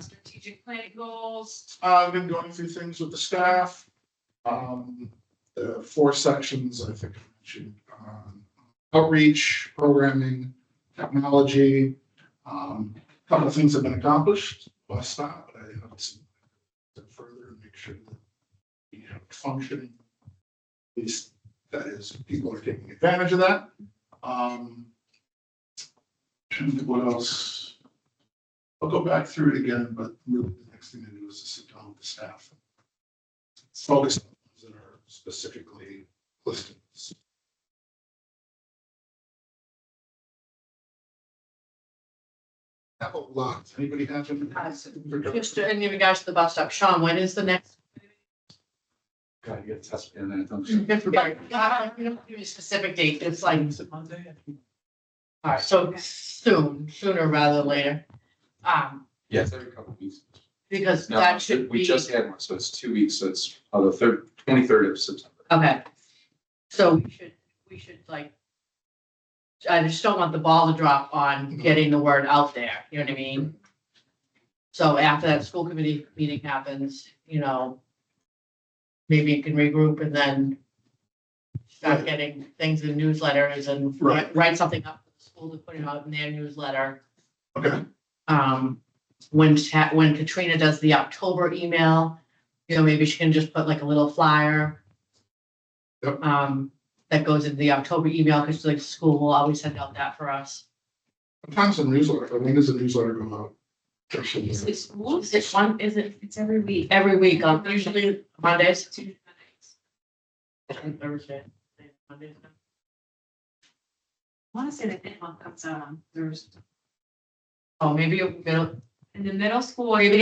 [SPEAKER 4] Strategic planning goals.
[SPEAKER 3] I've been going through things with the staff. The 4 sections, I think I mentioned, outreach, programming, technology. A couple of things have been accomplished, last stop, but I have to step further and make sure that we have functioning. At least that is, people are taking advantage of that. And what else? I'll go back through it again, but really the next thing to do is to sit down with the staff. Focus on things that are specifically listed. Have a lot. Anybody have any?
[SPEAKER 2] Just in regards to the bus stop, Sean, when is the next?
[SPEAKER 6] Gotta get tested in that, don't
[SPEAKER 2] You don't give me a specific date, it's like. Alright, so sooner rather than later.
[SPEAKER 6] Yes, every couple of weeks.
[SPEAKER 2] because
[SPEAKER 6] No,
[SPEAKER 2] that should
[SPEAKER 6] we
[SPEAKER 2] be,
[SPEAKER 6] just had one, so it's 2 weeks, so it's the 23rd of September.
[SPEAKER 2] okay. So we should like, I just don't want the ball to drop on getting the word out there, you know what I mean? So after that school committee meeting happens, maybe you can regroup and then start getting things in newsletters and
[SPEAKER 3] Right.
[SPEAKER 2] write something up for the school to put it out in their newsletter.
[SPEAKER 3] Okay,
[SPEAKER 2] When Katrina does the October email, maybe she can just put like a little flyer.
[SPEAKER 3] Yep.
[SPEAKER 2] That goes in the October email, because like school will always send out that for us.
[SPEAKER 3] sometimes the newsletter, when does the newsletter go out?
[SPEAKER 4] Is it schools?
[SPEAKER 2] Is it
[SPEAKER 4] It's every week.
[SPEAKER 2] every week, usually Mondays?
[SPEAKER 4] Tuesday, Mondays.
[SPEAKER 2] Thursday. Mondays.
[SPEAKER 4] I want to say that that one comes out on Thursday.
[SPEAKER 2] Oh, maybe
[SPEAKER 4] In the middle school,
[SPEAKER 2] maybe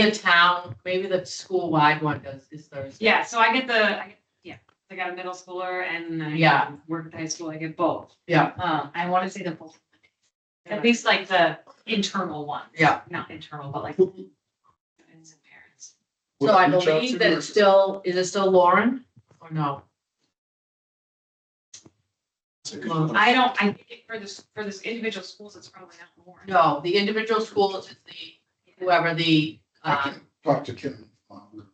[SPEAKER 2] the school-wide one is Thursday.
[SPEAKER 4] yeah, so I got a middle schooler and I
[SPEAKER 2] Yeah.
[SPEAKER 4] work at the high school, I get both.
[SPEAKER 2] Yeah.
[SPEAKER 4] I want to say they're both. At least like the internal ones.
[SPEAKER 2] Yeah.
[SPEAKER 4] Not internal, but like students and parents.
[SPEAKER 2] So I
[SPEAKER 3] Reach out
[SPEAKER 2] believe
[SPEAKER 3] to
[SPEAKER 2] that
[SPEAKER 3] her.
[SPEAKER 2] is it still Lauren or no?
[SPEAKER 4] I think for this individual schools, it's probably not more.
[SPEAKER 2] No, the individual schools is whoever the,
[SPEAKER 3] I can talk to Kim.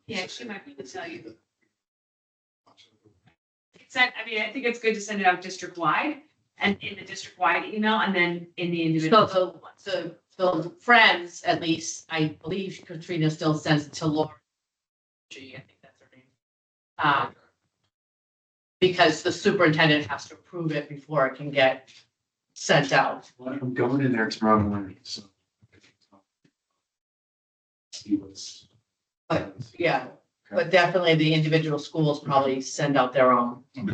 [SPEAKER 4] Yeah, she might be able to tell you. I think it's good to send it out district-wide and in the district-wide email and then in the individual.
[SPEAKER 2] so the friends, at least, I believe Katrina still sends it to Lauren. I think that's her name. Because the superintendent has to approve it before it can get sent out.
[SPEAKER 6] Well, I'm going in there tomorrow morning, so. See what's.
[SPEAKER 2] But, yeah, but definitely the individual schools probably send out their own.
[SPEAKER 3] At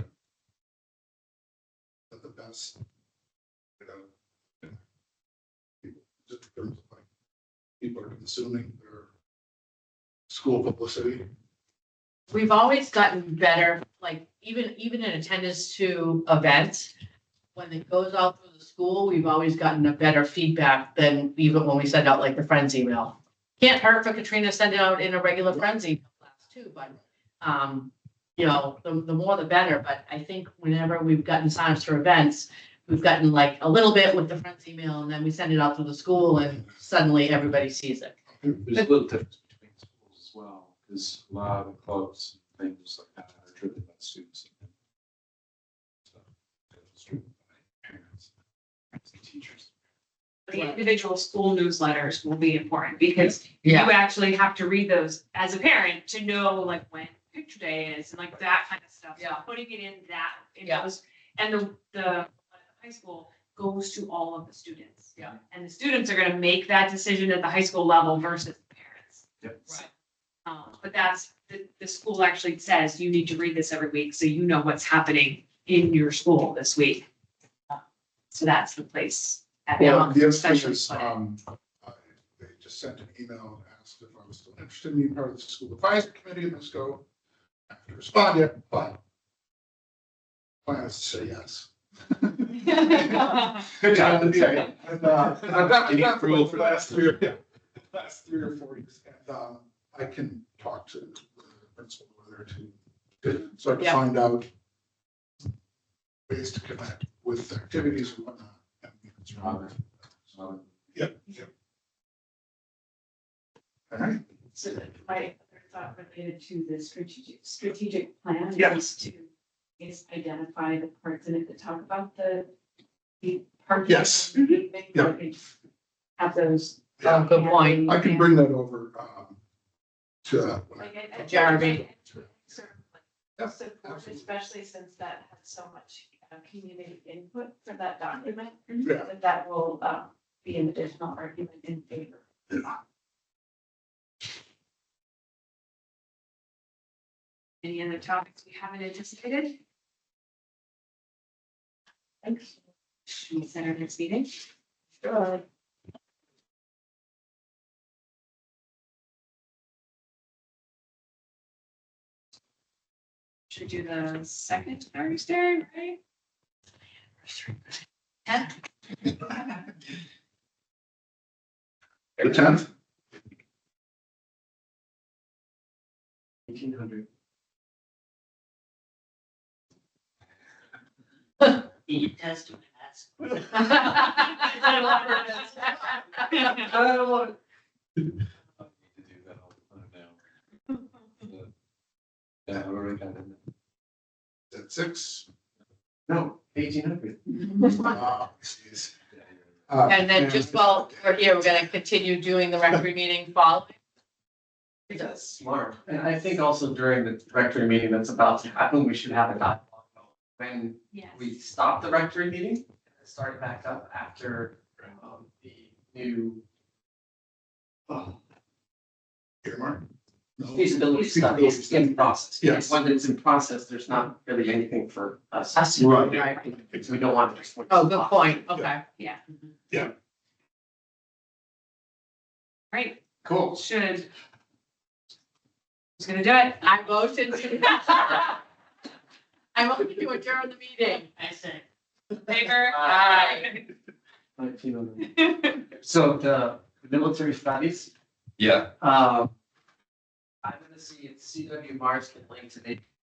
[SPEAKER 3] the best. Just in terms of like, people are consuming their school publicity.
[SPEAKER 2] We've always gotten better, like even in attendance to events. When it goes out through the school, we've always gotten a better feedback than even when we send out like the Friends email. Can't hurt for Katrina to send it out in a regular Friends email blast too, but the more the better. But I think whenever we've gotten signups for events, we've gotten like a little bit with the Friends email and then we send it out to the school and suddenly everybody sees it.
[SPEAKER 6] There's a little difference between schools as well, because a lot of clubs and things like that are driven by students. So, it's driven by parents and teachers.
[SPEAKER 4] The individual school newsletters will be important because you actually have to read those as a parent to know like when picture day is and like that kind of stuff. So
[SPEAKER 2] Yeah.
[SPEAKER 4] putting it in
[SPEAKER 2] Yeah.
[SPEAKER 4] those, and the high school goes to all of the students.
[SPEAKER 2] Yeah.
[SPEAKER 4] And the students are gonna make that decision at the high school level versus the parents.
[SPEAKER 6] Yep.
[SPEAKER 2] Right.
[SPEAKER 4] But that's, the school actually says you need to read this every week, so you know what's happening in your school this week. So that's the place.
[SPEAKER 3] Well, the other thing
[SPEAKER 4] especially
[SPEAKER 3] is,
[SPEAKER 4] put it.
[SPEAKER 3] they just sent an email and asked if I was still interested in being part of the school advisory committee, and let's go. I haven't responded yet, but plan is to say yes.
[SPEAKER 6] Good job.
[SPEAKER 3] Yeah, and, I've got,
[SPEAKER 6] You need
[SPEAKER 3] I've
[SPEAKER 6] approval
[SPEAKER 3] got
[SPEAKER 6] for
[SPEAKER 3] the
[SPEAKER 6] that.
[SPEAKER 3] last 3 or 4 weeks, and, I can talk to the principal over there to start to
[SPEAKER 2] Yeah.
[SPEAKER 3] find out ways to connect with activities and whatnot. And we can sort of- Yep, yep. All right,
[SPEAKER 5] So my other thought related to the strategic plan
[SPEAKER 3] Yeah.
[SPEAKER 5] is identify the parts in it that talk about the parts.
[SPEAKER 3] Yes. Yeah.
[SPEAKER 5] Have those.
[SPEAKER 3] Yeah.
[SPEAKER 2] Good point.
[SPEAKER 3] I can bring that over, to,
[SPEAKER 5] Like, I-
[SPEAKER 2] Jeremy.
[SPEAKER 5] Sort of like
[SPEAKER 3] Yeah,
[SPEAKER 5] support,
[SPEAKER 3] absolutely.
[SPEAKER 5] especially since that had so much community input for that document.
[SPEAKER 3] Yeah.
[SPEAKER 5] That will be an additional argument in favor.
[SPEAKER 4] Any other topics we haven't anticipated?
[SPEAKER 5] Thanks.
[SPEAKER 4] Should we set our next meeting? Should we do the second Thursday, right?
[SPEAKER 3] The 10th?
[SPEAKER 1] 1800.
[SPEAKER 2] He does do that.
[SPEAKER 1] I don't want
[SPEAKER 6] I need to do that all the time now. Yeah, I already got it.
[SPEAKER 3] Is that 6?
[SPEAKER 1] No, 1800.
[SPEAKER 3] Geez.
[SPEAKER 2] And then just while we're here, we're gonna continue doing the rectory meeting following.
[SPEAKER 1] I think that's smart. And I think also during the rectory meeting that's about to happen, we should have a dialogue. When
[SPEAKER 4] Yes.
[SPEAKER 1] we stop the rectory meeting and start it back up after the new
[SPEAKER 3] Earmark? No.
[SPEAKER 1] feasibility study is in process.
[SPEAKER 3] Yes.
[SPEAKER 1] When it's in process, there's not really anything for us.
[SPEAKER 3] Right.
[SPEAKER 2] Right.
[SPEAKER 1] So we don't want to just.
[SPEAKER 2] Oh, good point, okay.
[SPEAKER 4] Right,
[SPEAKER 3] Cool.
[SPEAKER 4] should. Who's gonna do it?
[SPEAKER 2] I motion to. I motion to adjourn the meeting. I say.
[SPEAKER 4] Favor?
[SPEAKER 2] Aye.
[SPEAKER 1] 1900. So the military studies,
[SPEAKER 6] Yeah.
[SPEAKER 1] I'm gonna see if CW Mars can link to the